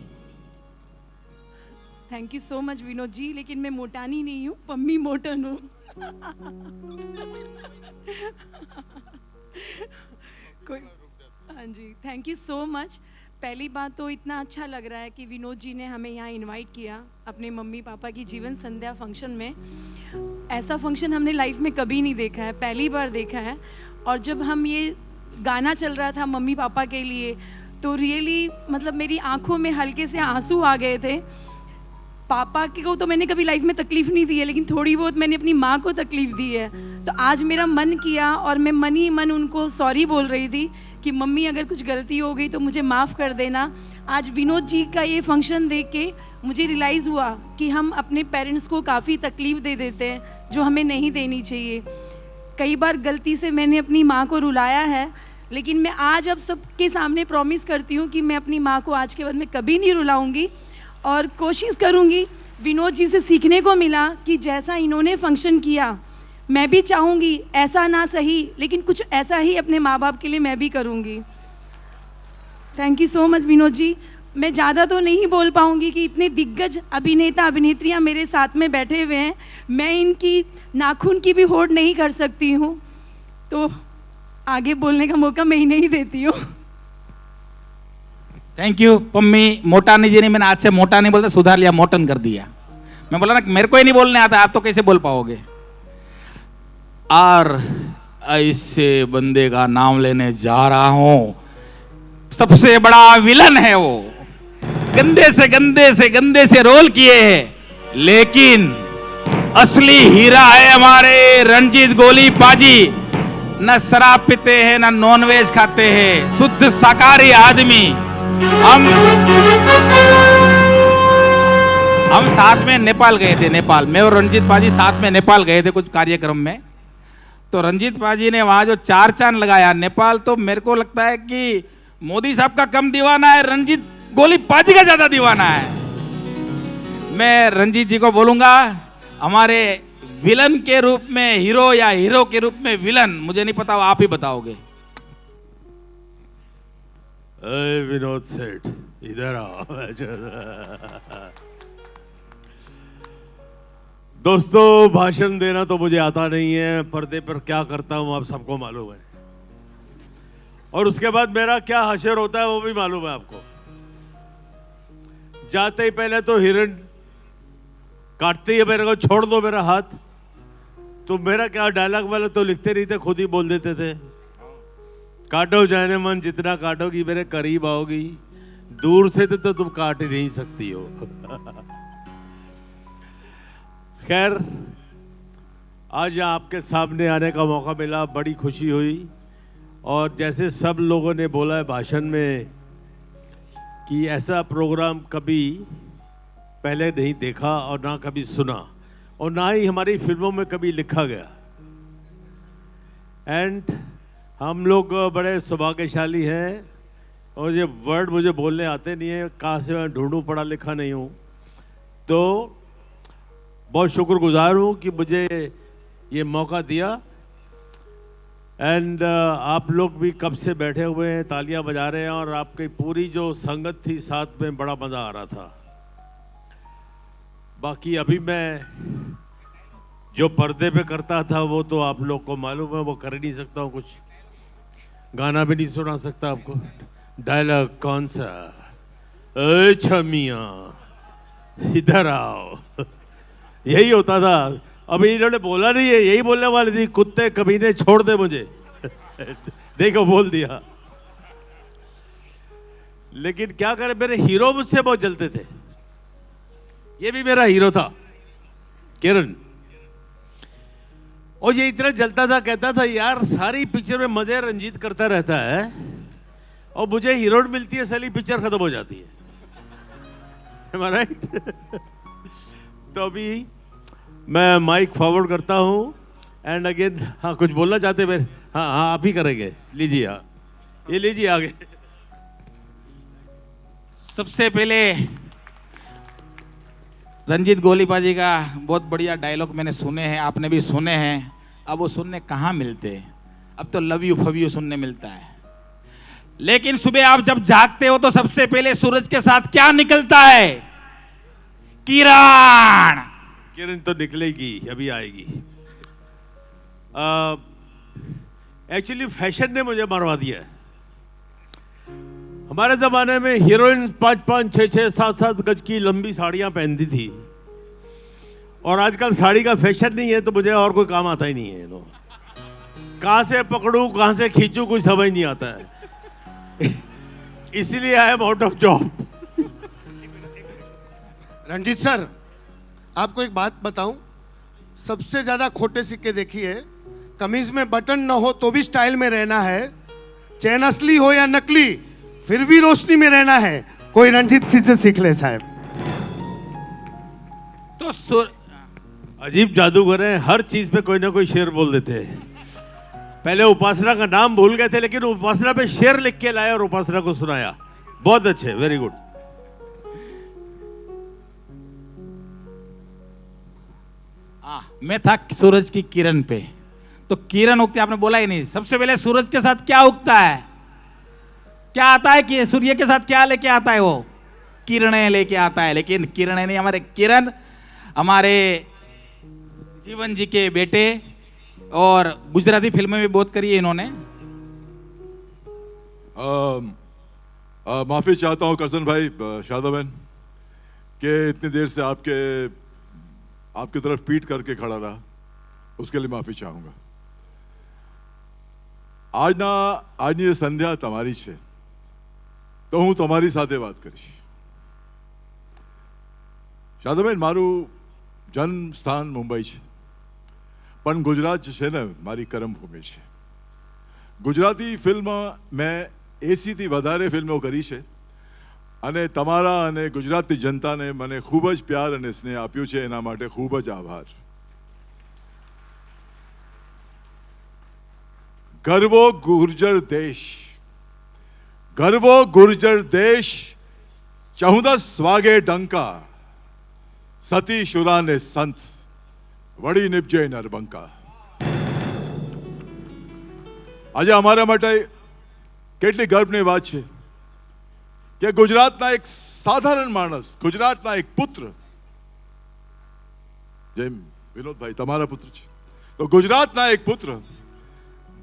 Thank you so much Vinod ji, लेकिन मैं मोटानी नहीं हूँ, पम्मी मोटन हूँ। कोई हाँ जी, थैंक यू सो मच। पहली बात तो इतना अच्छा लग रहा है कि विनोद जी ने हमें यहाँ इनवाइट किया अपने मम्मी पापा की जीवन संध्या फंक्शन में। ऐसा फंक्शन हमने लाइफ में कभी नहीं देखा है, पहली बार देखा है। और जब हम ये गाना चल रहा था मम्मी पापा के लिए, तो रियली मतलब मेरी आंखों में हल्के से आंसू आ गए थे। पापा को तो मैंने कभी लाइफ में तकलीफ नहीं दी है, लेकिन थोड़ी बहुत मैंने अपनी माँ को तकलीफ दी है। तो आज मेरा मन किया और मैं मन ही मन उनको सॉरी बोल रही थी कि मम्मी अगर कुछ गलती हो गई तो मुझे माफ़ कर देना। आज विनोद जी का ये फंक्शन देख के मुझे रियलाइज़ हुआ कि हम अपने पेरेंट्स को काफ़ी तकलीफ़ दे देते हैं, जो हमें नहीं देनी चाहिए। कई बार गलती से मैंने अपनी माँ को रुलाया है, लेकिन मैं आज अब सबके सामने प्रॉमिस करती हूँ कि मैं अपनी माँ को आज के बाद में कभी नहीं रुलाऊंगी, और कोशिश करूँगी। विनोद जी से सीखने को मिला कि जैसा इन्होंने फंक्शन किया, मैं भी चाहूँगी ऐसा ना सही, लेकिन कुछ ऐसा ही अपने माँ बाप के लिए मैं भी करूँगी। Thank you so much Vinod ji. मैं ज़्यादा तो नहीं बोल पाऊँगी कि इतने दिग्गज अभिनेता अभिनेत्रियाँ मेरे साथ में बैठे हुए हैं, मैं इनकी नाखून की भी होड़ नहीं कर सकती हूँ, तो आगे बोलने का मौका मैं ही नहीं देती हूँ। थैंक यू पम्मी मोटानी जी ने, मैंने आज से मोटा नहीं बोलता, सुधार लिया, मोटन कर दिया। मैं बोला ना मेरे को ही नहीं बोलने आता, आप तो कैसे बोल पाओगे। और ऐसे बंदे का नाम लेने जा रहा हूं, सबसे बड़ा विलन है वो, गंदे से रोल किए हैं, लेकिन असली हीरा है हमारे रंजीत गोली पाजी। न शराब पीते हैं, न नॉनवेज खाते हैं, शुद्ध शाकाहारी आदमी। हम साथ में नेपाल गए थे, नेपाल में, और रंजीत पाजी साथ में नेपाल गए थे कुछ कार्यक्रम में। तो रंजीत पाजी ने वहां जो 4 चांद लगाया नेपाल, तो मेरे को लगता है कि मोदी साहब का कम दीवाना है, रंजीत गोली पाजी का ज्यादा दीवाना है। मैं रंजीत जी को बोलूंगा हमारे विलन के रूप में हीरो या हीरो के रूप में विलन, मुझे नहीं पता, आप ही बताओगे। विनोद सेठ इधर आओ। दोस्तों, भाषण देना तो मुझे आता नहीं है, पर्दे पर क्या करता हूं आप सबको मालूम है, और उसके बाद मेरा क्या हशर होता है वो भी मालूम है आपको। जाते ही पहले तो हिरण काटते ही मेरे को छोड़ दो मेरा हाथ, तो मेरा क्या डायलॉग वाले तो लिखते नहीं थे, खुद ही बोल देते थे। काटो जाने मन, जितना काटोगी मेरे करीब आओगी, दूर से तो तुम काट ही नहीं सकती हो। खैर, आज यहाँ आपके सामने आने का मौका मिला, बड़ी खुशी हुई। और जैसे सब लोगों ने बोला है भाषण में कि ऐसा प्रोग्राम कभी पहले नहीं देखा और ना कभी सुना और ना ही हमारी फिल्मों में कभी लिखा गया। एंड हम लोग बड़े सौभाग्यशाली हैं, और ये वर्ड मुझे बोलने आते नहीं है, कहाँ से मैं ढूंढूं, पढ़ा लिखा नहीं हूँ। तो बहुत शुक्रगुजार हूँ कि मुझे ये मौका दिया। एंड आप लोग भी कब से बैठे हुए हैं, तालियां बजा रहे हैं, और आपकी पूरी जो संगत थी साथ में, बड़ा मज़ा आ रहा था। बाकी अभी मैं जो पर्दे पे करता था वो तो आप लोग को मालूम है, वो कर ही नहीं सकता हूँ, कुछ गाना भी नहीं सुना सकता आपको। डायलॉग कौन सा, अच्छा मियाँ इधर आओ, यही होता था। अभी इन्होंने बोला नहीं है, यही बोलने वाली थी, कुत्ते कमीने छोड़ दे मुझे। देखो बोल दिया। लेकिन क्या करें, मेरे हीरो मुझसे बहुत जलते थे। ये भी मेरा हीरो था, किरण, और ये इतना जलता था, कहता था यार सारी पिक्चर में मजे रंजीत करता रहता है और मुझे हीरोइन मिलती है, सारी पिक्चर खत्म हो जाती है। Am I right? तो अभी मैं माइक फॉरवर्ड करता हूँ एंड अगेन, हाँ कुछ बोलना चाहते मेरे? हाँ हाँ आप ही करेंगे, लीजिए। हाँ ये लीजिए आगे। सबसे पहले रंजीत गोलीबाजी का बहुत बढ़िया डायलॉग मैंने सुने हैं, आपने भी सुने हैं। अब वो सुनने कहाँ मिलते हैं, अब तो लव यू फव यू सुनने मिलता है। लेकिन सुबह आप जब जागते हो तो सबसे पहले सूरज के साथ क्या निकलता है? किरण। किरण तो निकलेगी, अभी आएगी। एक्चुअली फैशन ने मुझे मरवा दिया है। हमारे जमाने में हीरोइन 5-5, 6-6, 7-7 गज की लंबी साड़ियां पहनती थी, और आजकल साड़ी का फैशन नहीं है, तो मुझे और कोई काम आता ही नहीं है। कहां से पकड़ूं, कहां से खींचूं, कुछ समझ नहीं आता है। इसलिए I am out of job. Ranjit sir, आपको एक बात बताऊं, सबसे ज्यादा खोटे सिक्के देखिए, कमीज में बटन न हो तो भी स्टाइल में रहना है, चैन असली हो या नकली फिर भी रोशनी में रहना है। कोई रंजीत सिंह से सीख ले साहब। तो अजीब जादूगर है, हर चीज पे कोई ना कोई शेर बोल देते हैं। पहले उपासना का नाम भूल गए थे, लेकिन उपासना पे शेर लिख के लाए और उपासना को सुनाया। बहुत अच्छे, वेरी गुड। मैं था सूरज की किरण पे, तो किरण उगती आपने बोला ही नहीं। सबसे पहले सूरज के साथ क्या उगता है, क्या आता है कि सूर्य के साथ क्या लेके आता है? वो किरणें लेके आता है। लेकिन किरणें नहीं, हमारे किरण हमारे जीवन जी के बेटे, और गुजराती फिल्में भी बहुत करी है इन्होंने। माफी चाहता हूँ करसन भाई, शारदा बहन, कि इतनी देर से आपकी तरफ पीट करके खड़ा रहा, उसके लिए माफी चाहूंगा। આજની જે સંધ્યા તમારી છે, તો હું તમારી સાથે વાત કરીશ। શારદાબેન, મારું જન્મ સ્થાન મુંબઈ છે, પણ ગુજરાત જે છે ને મારી કર્મભૂમિ છે। ગુજરાતી ફિલ્મ મેં 80થી વધારે ફિલ્મો કરી છે, અને તમારા અને ગુજરાતી જનતાને મને ખૂબ જ પ્યાર અને સ્નેહ આપ્યું છે, એના માટે ખૂબ જ આભાર। ગરવો ગુર્જર દેશ, ગરવો ગુર્જર દેશ, 14 વાગે ડંકા, સતી શુરા ને સંત, વળી નિપજે નરબંકા। આજે અમારા માટે કેટલી ગર્વની વાત છે કે ગુજરાતના એક સાધારણ માણસ, ગુજરાતના એક પુત્ર, જેમ વિનોદભાઈ તમારા પુત્ર છે, તો ગુજરાતના એક પુત્ર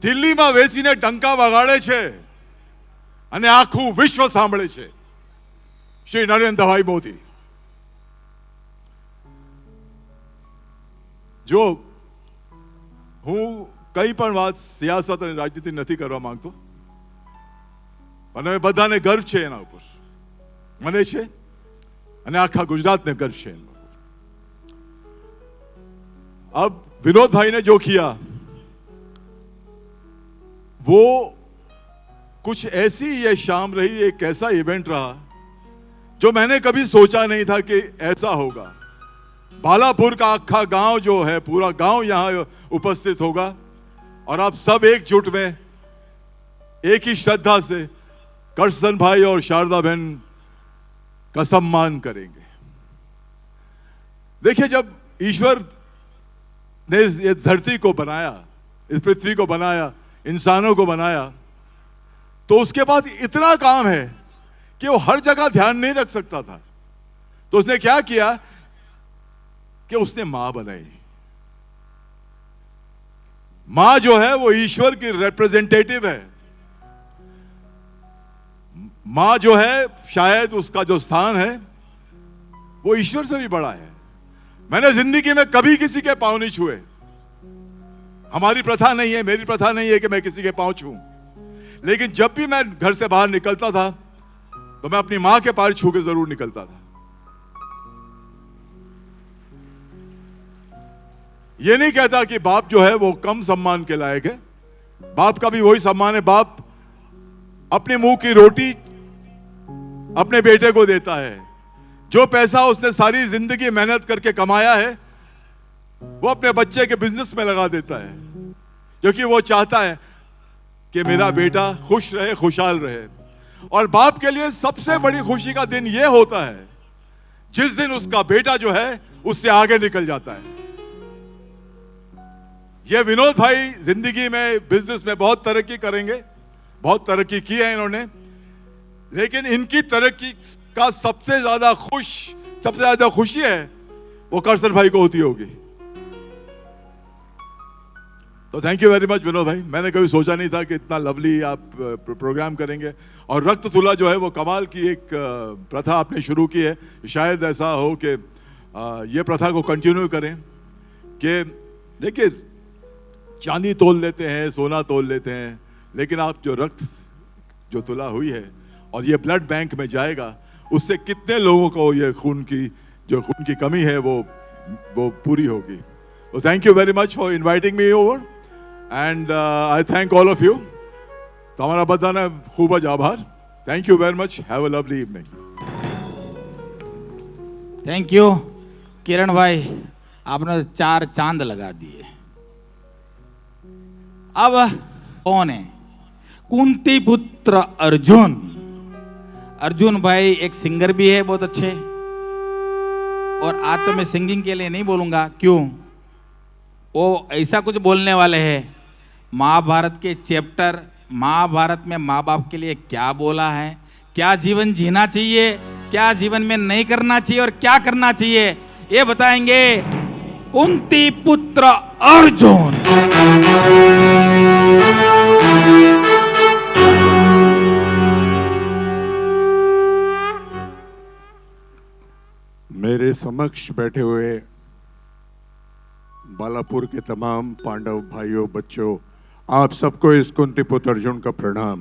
દિલ્હીમાં બેસીને ડંકા વગાડે છે અને આખું વિશ્વ સાંભળે છે। શ્રી નરેન્દ્રભાઈ મોદી। જો હું કઈ પણ વાત સિયાસત અને રાજનીતિ નથી કરવા માંગતો, અને બધાને ગર્વ છે એના ઉપર, મને છે અને આખા ગુજરાતને गर्व છે। अब विनोद भाई ने जो किया वो कुछ ऐसी ये शाम रही, एक ऐसा इवेंट रहा जो मैंने कभी सोचा नहीं था कि ऐसा होगा। बालापुर का आखा गांव जो है, पूरा गांव यहां उपस्थित होगा और आप सब एकजुट में एक ही श्रद्धा से करसन भाई और शारदा बहन का सम्मान करेंगे। देखिए, जब ईश्वर ने इस धरती को बनाया, इस पृथ्वी को बनाया, इंसानों को बनाया, तो उसके पास इतना काम है कि वो हर जगह ध्यान नहीं रख सकता था। तो उसने क्या किया कि उसने मां बनाई। मां जो है वो ईश्वर की रिप्रेजेंटेटिव है। मां जो है, शायद उसका जो स्थान है वो ईश्वर से भी बड़ा है। मैंने जिंदगी में कभी किसी के पांव नहीं छुए। हमारी प्रथा नहीं है, मेरी प्रथा नहीं है कि मैं किसी के पांव छूऊं, लेकिन जब भी मैं घर से बाहर निकलता था तो मैं अपनी मां के पैर छू के जरूर निकलता था। ये नहीं कहता कि बाप जो है वो कम सम्मान के लायक है, बाप का भी वही सम्मान है। बाप अपने मुंह की रोटी अपने बेटे को देता है। जो पैसा उसने सारी जिंदगी मेहनत करके कमाया है वो अपने बच्चे के बिजनेस में लगा देता है, क्योंकि वो चाहता है कि मेरा बेटा खुश रहे, खुशहाल रहे। और बाप के लिए सबसे बड़ी खुशी का दिन ये होता है जिस दिन उसका बेटा जो है उससे आगे निकल जाता है। ये विनोद भाई जिंदगी में, बिजनेस में बहुत तरक्की करेंगे, बहुत तरक्की की है इन्होंने, लेकिन इनकी तरक्की का सबसे ज्यादा खुशी है वो करसन भाई को होती होगी। तो thank you very much Vinod भाई। मैंने कभी सोचा नहीं था कि इतना लवली आप प्रोग्राम करेंगे। और रक्त तुला जो है वो कमाल की एक प्रथा आपने शुरू की है। शायद ऐसा हो कि ये प्रथा को कंटिन्यू करें कि देखिए, चांदी तोल लेते हैं, सोना तोल लेते हैं, लेकिन आप जो रक्त जो तुला हुई है और ये ब्लड बैंक में जाएगा, उससे कितने लोगों को ये खून की कमी है वो पूरी होगी। तो thank you very much for inviting me over and I thank all of you. તમારા બધાને ખૂબ જ આભાર। Thank you very much. Have a lovely evening. Thank you Kiran भाई, आपने 4 चांद लगा दिए। अब कौन है? कुंती पुत्र अर्जुन। अर्जुन भाई एक सिंगर भी है बहुत अच्छे, और आज तो मैं सिंगिंग के लिए नहीं बोलूंगा, क्यों, वो ऐसा कुछ बोलने वाले हैं। महाभारत के चैप्टर, महाभारत में माँ बाप के लिए क्या बोला है, क्या जीवन जीना चाहिए, क्या जीवन में नहीं करना चाहिए और क्या करना चाहिए, ये बताएंगे कुंती पुत्र अर्जुन। मेरे समक्ष बैठे हुए बालापुर के तमाम पांडव भाइयों, बच्चों, आप सबको इस कुंती पुत्र अर्जुन का प्रणाम।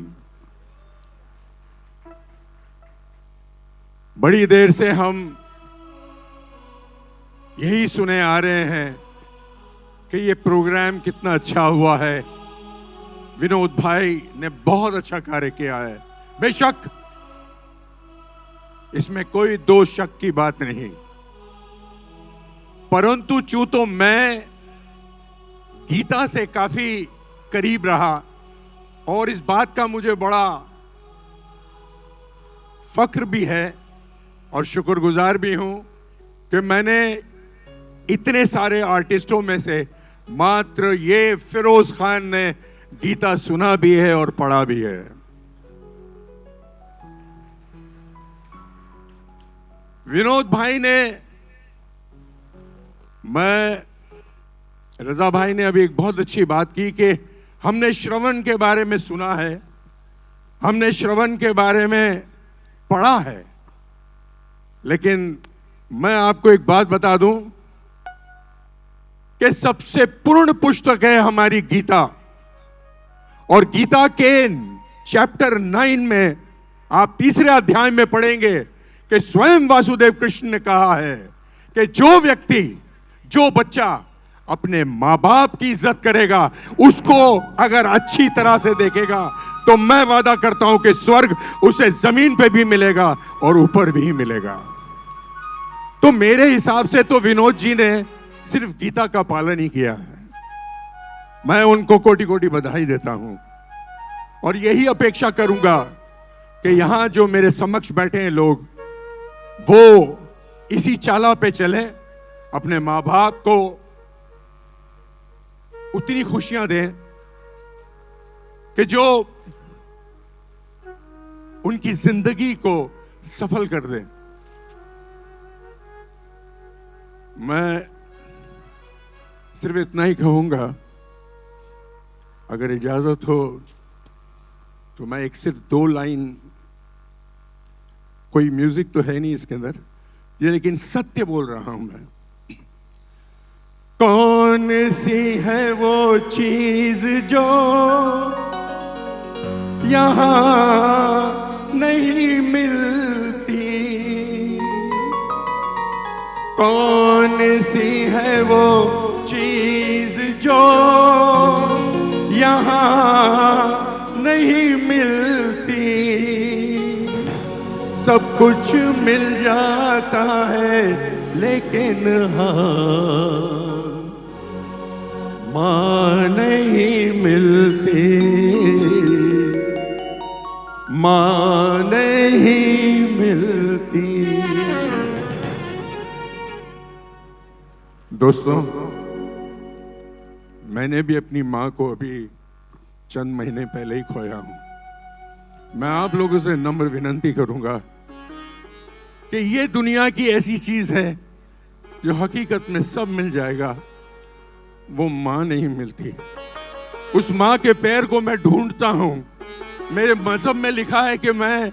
बड़ी देर से हम यही सुने आ रहे हैं कि ये प्रोग्राम कितना अच्छा हुआ है। विनोद भाई ने बहुत अच्छा कार्य किया है, बेशक इसमें कोई दो शक की बात नहीं, परंतु चूं तो मैं गीता से काफी करीब रहा और इस बात का मुझे बड़ा फख्र भी है और शुक्रगुजार भी हूं कि मैंने इतने सारे आर्टिस्टों में से मात्र ये फिरोज खान ने गीता सुना भी है और पढ़ा भी है। विनोद भाई ने, रजा भाई ने अभी एक बहुत अच्छी बात की कि हमने श्रवण के बारे में सुना है, हमने श्रवण के बारे में पढ़ा है, लेकिन मैं आपको एक बात बता दूं कि सबसे पूर्ण पुस्तक है हमारी गीता, और गीता के चैप्टर 9 में आप 3रे अध्याय में पढ़ेंगे कि स्वयं वासुदेव कृष्ण ने कहा है कि जो व्यक्ति, जो बच्चा अपने माँ बाप की इज्जत करेगा, उसको अगर अच्छी तरह से देखेगा, तो मैं वादा करता हूं कि स्वर्ग उसे जमीन पे भी मिलेगा और ऊपर भी मिलेगा। तो मेरे हिसाब से तो विनोद जी ने सिर्फ गीता का पालन ही किया है। मैं उनको कोटि कोटि बधाई देता हूं और यही अपेक्षा करूंगा कि यहां जो मेरे समक्ष बैठे हैं लोग, वो इसी चाला पे चले, अपने माँ बाप को उतनी खुशियां दें कि जो उनकी जिंदगी को सफल कर दें। मैं सिर्फ इतना ही कहूंगा, अगर इजाजत हो तो मैं एक सिर्फ 2 लाइन, कोई म्यूजिक तो है नहीं इसके अंदर, ये लेकिन सत्य बोल रहा हूं मैं। कौन सी है वो चीज जो यहां नहीं मिलती, कौन सी है वो चीज जो यहां नहीं मिलती। सब कुछ मिल जाता है लेकिन हाँ माँ नहीं मिलती, माँ नहीं मिलती। दोस्तों, मैंने भी अपनी माँ को अभी चंद महीने पहले ही खोया हूं। मैं आप लोगों से नम्र विनती करूंगा कि ये दुनिया की ऐसी चीज है जो हकीकत में सब मिल जाएगा, वो माँ नहीं मिलती। उस माँ के पैर को मैं ढूंढता हूं। मेरे मजहब में लिखा है कि मैं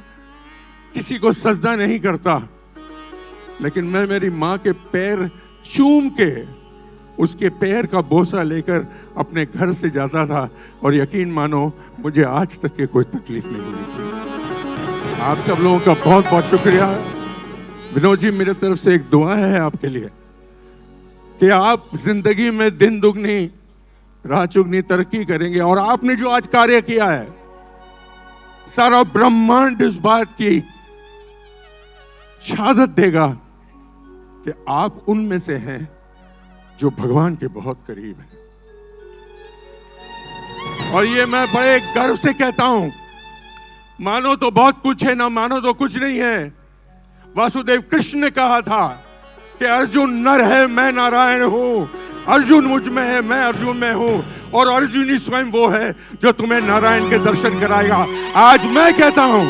किसी को सजदा नहीं करता, लेकिन मैं मेरी माँ के पैर चूम के उसके पैर का बोसा लेकर अपने घर से जाता था, और यकीन मानो मुझे आज तक के कोई तकलीफ नहीं हुई थी। आप सब लोगों का बहुत बहुत शुक्रिया। विनोद जी, मेरे तरफ से एक दुआ है आपके लिए कि आप जिंदगी में दिन दुगनी रात चुगनी तरक्की करेंगे, और आपने जो आज कार्य किया है, सारा ब्रह्मांड इस बात की शहादत देगा कि आप उनमें से हैं जो भगवान के बहुत करीब हैं। और ये मैं बड़े गर्व से कहता हूं, मानो तो बहुत कुछ है, ना मानो तो कुछ नहीं है। वासुदेव कृष्ण ने कहा था कि अर्जुन नर है, मैं नारायण हूं, अर्जुन मुझ में है, मैं अर्जुन में हूं, और अर्जुन ही स्वयं वो है जो तुम्हें नारायण के दर्शन कराएगा। आज मैं कहता हूं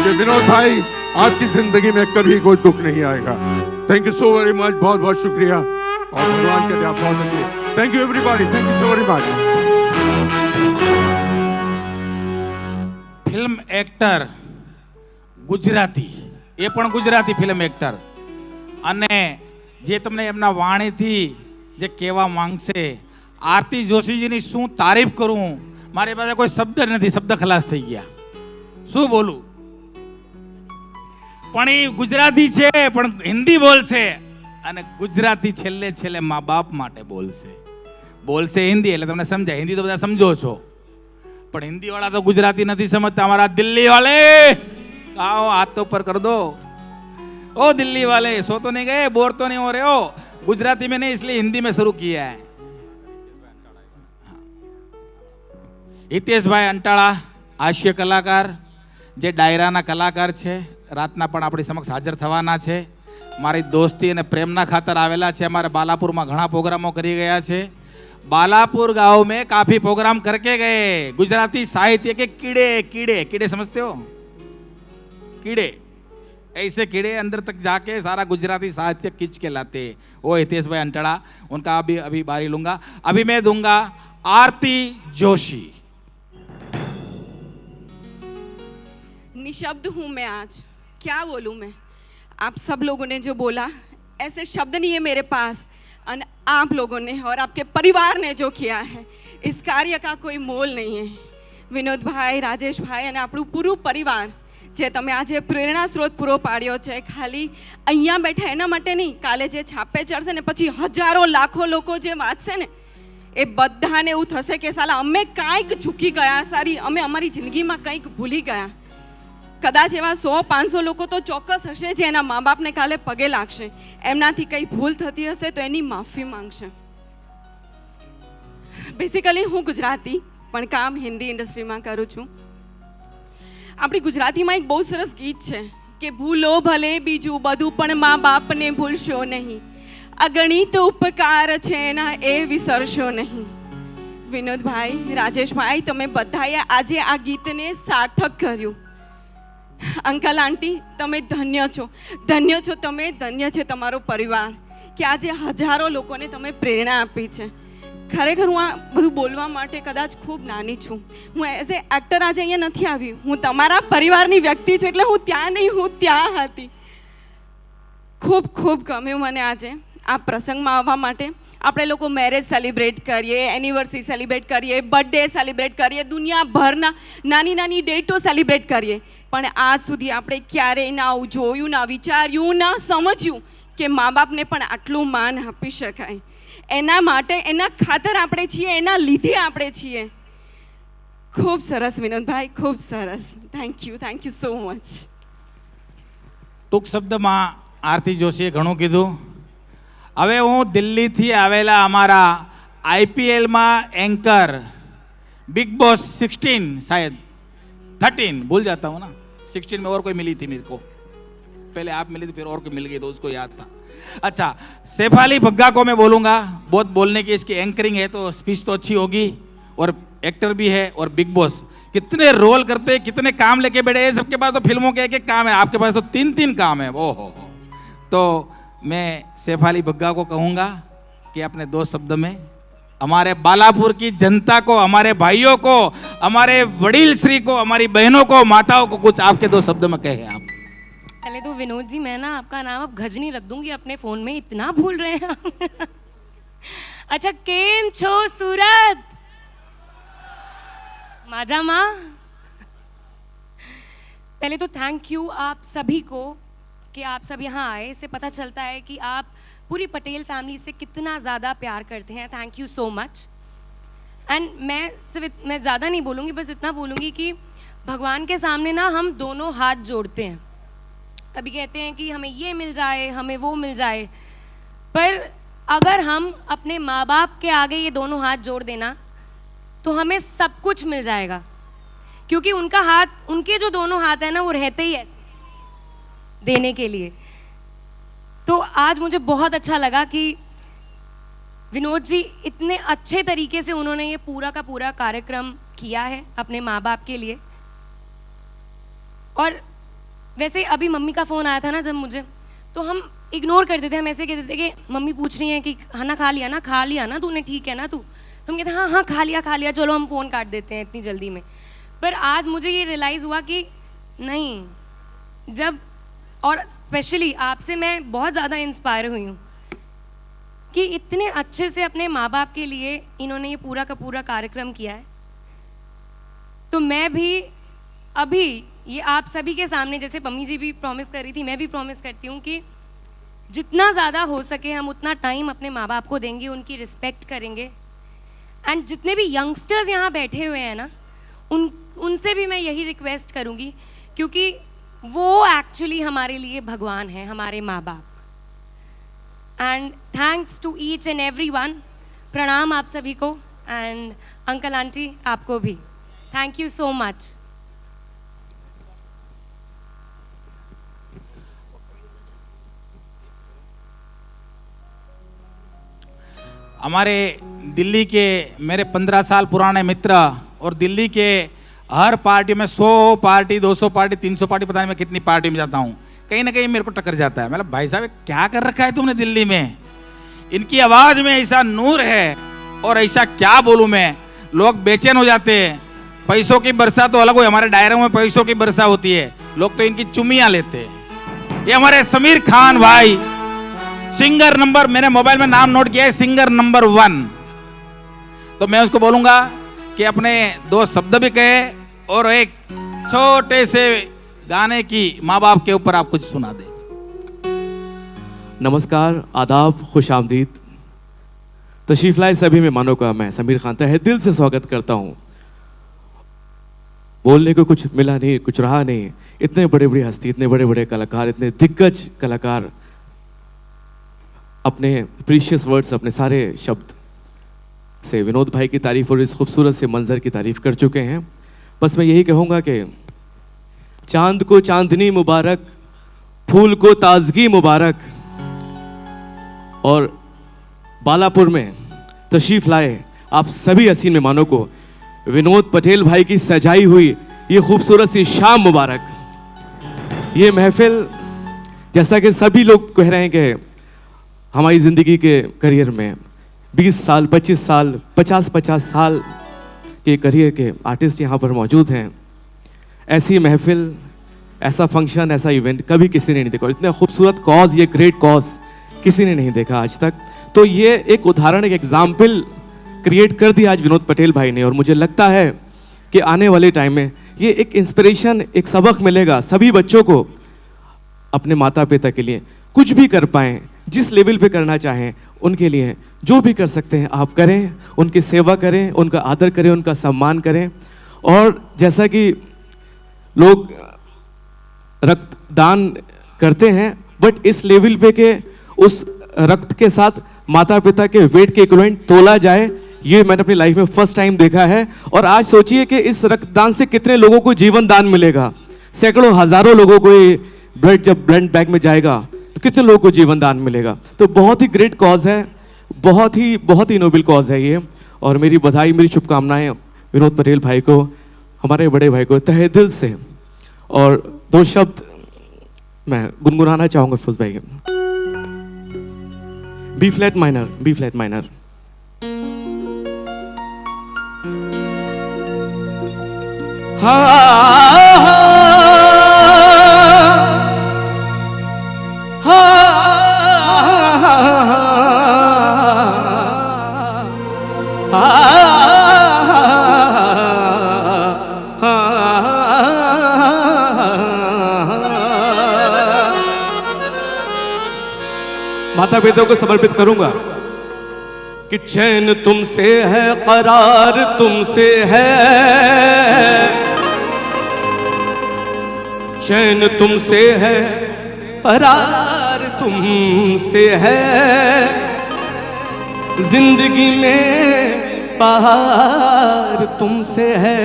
कि विनोद भाई, आपकी जिंदगी में कभी कोई दुख नहीं आएगा। Thank you so very much, बहुत बहुत शुक्रिया, और भगवान के लिए आप बहुत अच्छे। Thank you everybody, thank you so very much. Film actor Gujarati, એ પણ ગુજરાતી ફિલ્મ એક્ટર, અને જે તમને એમના વાણીથી જે કહેવા માંગશે, આરતી જોશીજીની શું તારીફ કરું, મારી પાસે કોઈ શબ્દ નથી, શબ્દ ખલાસ થઈ ગયા, શું બોલું। પણ એ ગુજરાતી છે, પણ હિન્દી બોલશે, અને ગુજરાતી છેલ્લે છેલ્લે મા બાપ માટે બોલશે હિન્દી, એટલે તમને સમજાય। હિન્દી તો બધા સમજો છો, પણ हिंदी वाला तो गुजराती नहीं समझता। हमारा दिल्ली वाले आओ, हाथ तो ऊपर कर दो। ओ दिल्ली वाले, सो तो नहीं गए, बोर तो नहीं हो रहे हो? गुजराती में नहीं, इसलिए हिंदी में शुरू किया है। हितेश भाई अंटाळा, हास्य कलाकार, जे डायराना कलाकार छे, रातना पण आपणी समक्ष हाजर थवाना छे। मारी दोस्ती अने प्रेमना खातर आवेला छे। अमारे बालापुर में घणा प्रोग्रामों करी गया छे। बालापुर गांव में काफी प्रोग्राम करके गए। गुजराती साहित्य के कीड़े कीड़े कीड़े समझते हो? कीड़े, ऐसे कीड़े अंदर तक जाके सारा गुजराती साहित्य खींच के लाते। वो हितेश भाई अंटाळा, उनका अभी बारी लूंगा। अभी मैं दूंगा आरती जोशी। निशब्द हूं मैं आज, क्या बोलूं मैं। आप सब लोगों ने जो बोला, ऐसे शब्द नहीं है मेरे पास। और आप लोगों ने और आपके परिवार ने जो किया है, इस कार्य का कोई मोल नहीं है। વિનોદભાઈ, રાજેશભાઈ અને આપણું પૂરું પરિવાર જે તમે આજે પ્રેરણા સ્ત્રોત પૂરો પાડ્યો છે, ખાલી અહીંયા બેઠા એના માટે નહીં, કાલે જે છાપે ચડશે ને પછી હજારો લાખો લોકો જે વાંચશે ને એ બધાને એવું થશે કે સાલા અમે કાંઈક ચૂકી ગયા, સારી અમે અમારી જિંદગીમાં કંઈક ભૂલી ગયા. કદાચ એવા 100-500 લોકો તો ચોક્કસ હશે જે એના મા બાપને કાલે પગે લાગશે, એમનાથી કંઈ ભૂલ થતી હશે તો એની માફી માંગશે. બેસિકલી હું ગુજરાતી પણ કામ હિન્દી ઇન્ડસ્ટ્રીમાં કરું છું. આપણી ગુજરાતીમાં એક બહુ સરસ ગીત છે કે ભૂલો ભલે બીજું બધું પણ મા બાપને ભૂલશો નહીં, અગણિત ઉપકાર છે એના એ વિસરશો નહીં. વિનોદભાઈ, રાજેશભાઈ, તમે બધાએ આજે આ ગીતને સાર્થક કર્યું. અંકલ આંટી, તમે ધન્ય છો, ધન્ય છો તમે, ધન્ય છે તમારો પરિવાર કે આજે હજારો લોકોને તમે પ્રેરણા આપી છે. ખરેખર હું આ બધું બોલવા માટે કદાચ ખૂબ નાની છું. હું એઝ એ એક્ટર આજે અહીંયા નથી આવી, હું તમારા પરિવારની વ્યક્તિ છું, એટલે હું ત્યાં નહીં, હું ત્યાં હતી. ખૂબ ખૂબ ગમ્યું મને આજે આ પ્રસંગમાં આવવા માટે. આપણે લોકો મેરેજ સેલિબ્રેટ કરીએ, એનિવર્સરી સેલિબ્રેટ કરીએ, બર્થડે સેલિબ્રેટ કરીએ, દુનિયાભરના નાની નાની ડેટો સેલિબ્રેટ કરીએ, પણ આજ સુધી આપણે ક્યારેય ના જોયું, ના વિચાર્યું, ના સમજ્યું કે મા બાપને પણ આટલું માન આપી શકાય. એના માટે, એના ખાતર આપણે છીએ, એના લીધે આપણે છીએ. ખૂબ સરસ વિનોદભાઈ, ખૂબ સરસ. Thank you so much. ટૂંક શબ્દમાં આરતી જોશીએ ઘણું કીધું. હવે હું દિલ્હીથી આવેલા અમારા આઈપીએલમાં एंकर बिग बॉस 16 शायद 13 भूल जाता हूँ ना, 16 में और कोई मिली थी मेरे को, पहले आप मिली थी फिर और कोई मिल गई तो उसको याद था. अच्छा, सैफाली भग्गा को मैं बोलूँगा, बहुत बोलने की इसकी एंकरिंग है तो स्पीच तो अच्छी होगी, और एक्टर भी है, और बिग बॉस कितने रोल करते हैं, कितने काम लेके बैठे हैं. सबके पास तो फिल्मों के एक काम है, आपके पास तो 3 काम है. ओहो. तो मैं सैफाली भग्गा को कहूँगा कि अपने 2 शब्द में हमारे बालापुर की जनता को, हमारे भाइयों को, हमारे वडील श्री को, हमारी बहनों को, माताओं को कुछ आपके 2 शब्द में कहे आप. पहले तो विनोद जी, मैं ना आपका नाम अब गजनी रख दूंगी अपने फोन में, इतना भूल रहे हैं आप. अच्छा, केम छो सूरत माजा माँ. पहले तो थैंक यू आप सभी को कि आप सब यहाँ आए. इससे पता चलता है कि आप पूरी पटेल फैमिली से कितना ज़्यादा प्यार करते हैं. Thank you so much. And मैं ज़्यादा नहीं बोलूँगी, बस इतना बोलूँगी कि भगवान के सामने ना हम दोनों हाथ जोड़ते हैं. कभी कहते हैं कि हमें ये मिल जाए, हमें वो मिल जाए, पर अगर हम अपने माँ बाप के आगे ये दोनों हाथ जोड़ देना तो हमें सब कुछ मिल जाएगा, क्योंकि उनका हाथ, उनके जो दोनों हाथ हैं ना, वो रहते ही ऐसे देने के लिए. तो आज मुझे बहुत अच्छा लगा कि विनोद जी इतने अच्छे तरीके से उन्होंने ये पूरा का पूरा कार्यक्रम किया है अपने माँ बाप के लिए. और वैसे अभी मम्मी का फ़ोन आया था ना जब मुझे, तो हम इग्नोर करते थे, हम ऐसे कहते थे कि मम्मी पूछ रही हैं कि खाना खा लिया ना तूने, ठीक है ना तू, तो हम कहते हाँ हाँ खा लिया, चलो हम फ़ोन काट देते हैं इतनी जल्दी में. पर आज मुझे ये रियलाइज़ हुआ कि नहीं, जब, और स्पेशली आपसे मैं बहुत ज़्यादा इंस्पायर हुई हूँ कि इतने अच्छे से अपने माँ बाप के लिए इन्होंने ये पूरा का पूरा कार्यक्रम किया है. तो मैं भी अभी ये आप सभी के सामने, जैसे पम्मी जी भी प्रॉमिस कर रही थी, मैं भी प्रॉमिस करती हूँ कि जितना ज़्यादा हो सके हम उतना टाइम अपने माँ बाप को देंगे, उनकी रिस्पेक्ट करेंगे. एंड जितने भी यंगस्टर्स यहाँ बैठे हुए हैं ना, उनसे भी मैं यही रिक्वेस्ट करूँगी, क्योंकि वो एक्चुअली हमारे लिए भगवान हैं, हमारे माँ बाप. And thanks to each and every one. प्रणाम आप सभी को, एंड अंकल आंटी आपको भी. Thank you so much. हमारे दिल्ली के मेरे 15 साल पुराने मित्र, और दिल्ली के हर पार्टी में 100 पार्टी, 200 पार्टी, 300 पार्टी, पता नहीं मैं कितनी पार्टी में जाता हूँ, कहीं ना कहीं मेरे को टक्कर जाता है. मतलब भाई साहब क्या कर रखा है तुमने दिल्ली में, इनकी आवाज़ में ऐसा नूर है, और ऐसा क्या बोलूँ मैं, लोग बेचैन हो जाते हैं. पैसों की वर्षा तो अलग हो, हमारे डायरों में पैसों की वर्षा होती है, लोग तो इनकी चुम्मियाँ लेते हैं. ये हमारे समीर खान भाई, सिंगर नंबर, मैंने मोबाइल में नाम नोट किया है, सिंगर नंबर 1. तो मैं उसको बोलूँगा कि अपने 2 शब्द भी कहे और एक छोटे से गाने की माँ बाप के ऊपर आप कुछ सुना दें। नमस्कार, आदाब, खुश आमदीद। तशरीफ लाए सभी मेहमानों का मैं समीर खान तहे दिल से स्वागत करता हूँ। बोलने को कुछ मिला नहीं, कुछ रहा नहीं। इतने बड़े बड़े हस्ती, इतने बड़े बड़े कलाकार, इतने दिग्गज कलाकार अपने प्रीशियस वर्ड्स, अपने सारे शब्द से विनोद भाई की तारीफ और इस खूबसूरत से मंजर की तारीफ कर चुके हैं। बस मैं यही कहूँगा कि चांद को चांदनी मुबारक, फूल को ताजगी मुबारक, और बालापुर में तशरीफ लाए आप सभी हसीन मेहमानों को विनोद पटेल भाई की सजाई हुई ये खूबसूरत सी शाम मुबारक। ये महफिल, जैसा कि सभी लोग कह रहे हैं कि हमारी ज़िंदगी के करियर में 20 साल, 25 साल, 50 साल के करियर के आर्टिस्ट यहाँ पर मौजूद हैं। ऐसी महफिल, ऐसा फंक्शन, ऐसा इवेंट कभी किसी ने नहीं देखा, और इतना खूबसूरत कॉज, ये ग्रेट कॉज किसी ने नहीं देखा आज तक। तो ये एक उदाहरण, एक एग्जाम्पल क्रिएट कर दिया आज विनोद पटेल भाई ने, और मुझे लगता है कि आने वाले टाइम में ये एक इंस्पिरेशन, एक सबक मिलेगा सभी बच्चों को अपने माता पिता के लिए। कुछ भी कर पाएँ, जिस लेवल पे करना चाहें उनके लिए जो भी कर सकते हैं आप करें, उनकी सेवा करें, उनका आदर करें, उनका सम्मान करें। और जैसा कि लोग रक्तदान करते हैं, बट इस लेवल पे के उस रक्त के साथ माता पिता के वेट के इक्विवेलेंट तोला जाए, ये मैंने अपनी लाइफ में फर्स्ट टाइम देखा है। और आज सोचिए कि इस रक्तदान से कितने लोगों को जीवन दान मिलेगा। सैकड़ों हजारों लोगों को ये ब्लड जब ब्लड बैंक में जाएगा तो कितने लोगों को जीवन दान मिलेगा। तो बहुत ही ग्रेट कॉज है, बहुत ही नोबल कॉज है ये। और मेरी बधाई, मेरी शुभकामनाएं विनोद पटेल भाई को, हमारे बड़े भाई को तहे दिल से। और 2 शब्द मैं गुनगुनाना चाहूंगा फुज भाई के। B flat minor, B flat minor. माता पिता को समर्पित करूंगा कि चैन तुमसे है, करार तुमसे है, चैन तुमसे है, करार तुमसे है, जिंदगी में बहार तुमसे है।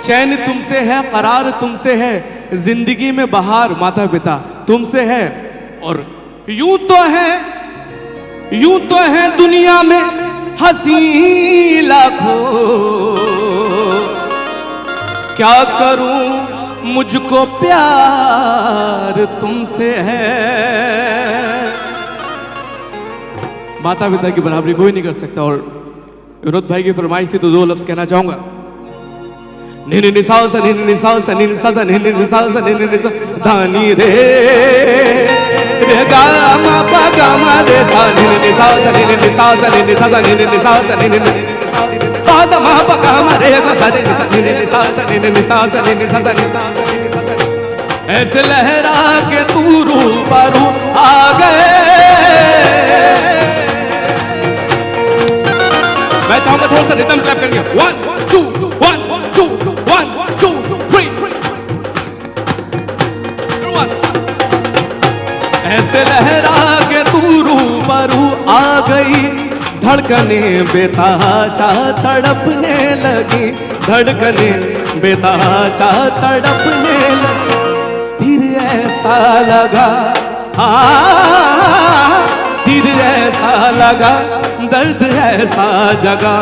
चैन तुमसे है, करार तुमसे है, जिंदगी में बहार माता पिता तुमसे है। और यूं तो है दुनिया में हंसी लाखों, क्या करूं मुझको प्यार तुमसे है। माता पिता की बराबरी कोई नहीं कर सकता। और विनोद भाई की फरमाइश थी तो 2 लफ्ज कहना चाहूंगा। निनी निसाव सा, निनी निसाव सा, निनी निसाव सा, निनी निसाव सा, निनी निसाव धानी रे रे गा मा पा गा मा रे सा, निनी निसाव सा, निनी निसाव सा, निनी निसाव सा, निनी निसाव सा, निनी पा दा मा पा गा मा रे गा सा, निनी निसाव सा, निनी निसाव सा, निनी निसाव सा, निनी ऐसे लहरा के तू रूबरू आ गए। मैं चाहूंगा थोड़ा सा रिदम क्लैप करेंगे। 1 2 1 2 1 2 3 ऐसे लहरा के तू रूबरू आ गई, धड़कने बेताशा तड़पने लगी, धड़कने बेताशा तड़पने लगी। फिर ऐसा लगा, फिर ऐसा लगा, दर्द ऐसा जगा,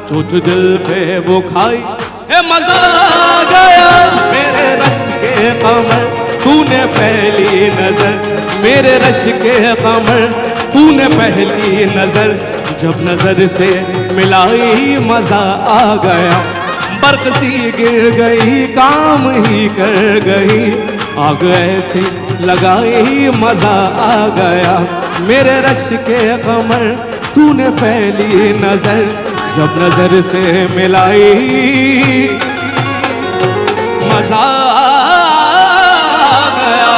चोट दिल पे वो खाई, ए मजा आ गया। मेरे रश के कमर तूने पहली नजर, मेरे रश के कमर तूने पहली नजर, जब नजर से मिलाई मजा आ गया। बर्क सी गिर गई, काम ही कर गई, आग ऐसे लगाई मजा आ गया। मेरे रश के कमर तूने पहली नजर, जब नजर से मिलाई मजा आ गया।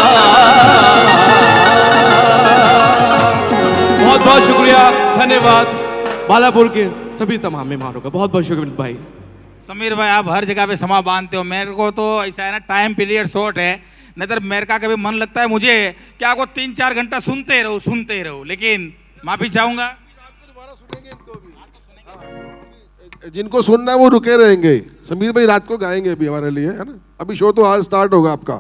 बहुत बहुत शुक्रिया, धन्यवाद बालापुर के सभी तमाम मेहमानों का, बहुत बहुत शुक्रिया विनीत भाई। समीर भाई आप हर जगह पे समा बांधते हो, मेरे को तो ऐसा है ना टाइम पीरियड शॉर्ट है, नहीं तो मेरे का कभी मन लगता है मुझे कि आपको 3-4 घंटा सुनते रहो, लेकिन माफी चाहूंगा। जिनको सुनना है वो रुके रहेंगे। समीर भाई रात को गाएंगे अभी हमारे लिए, है ना। अभी शो तो आज स्टार्ट होगा आपका।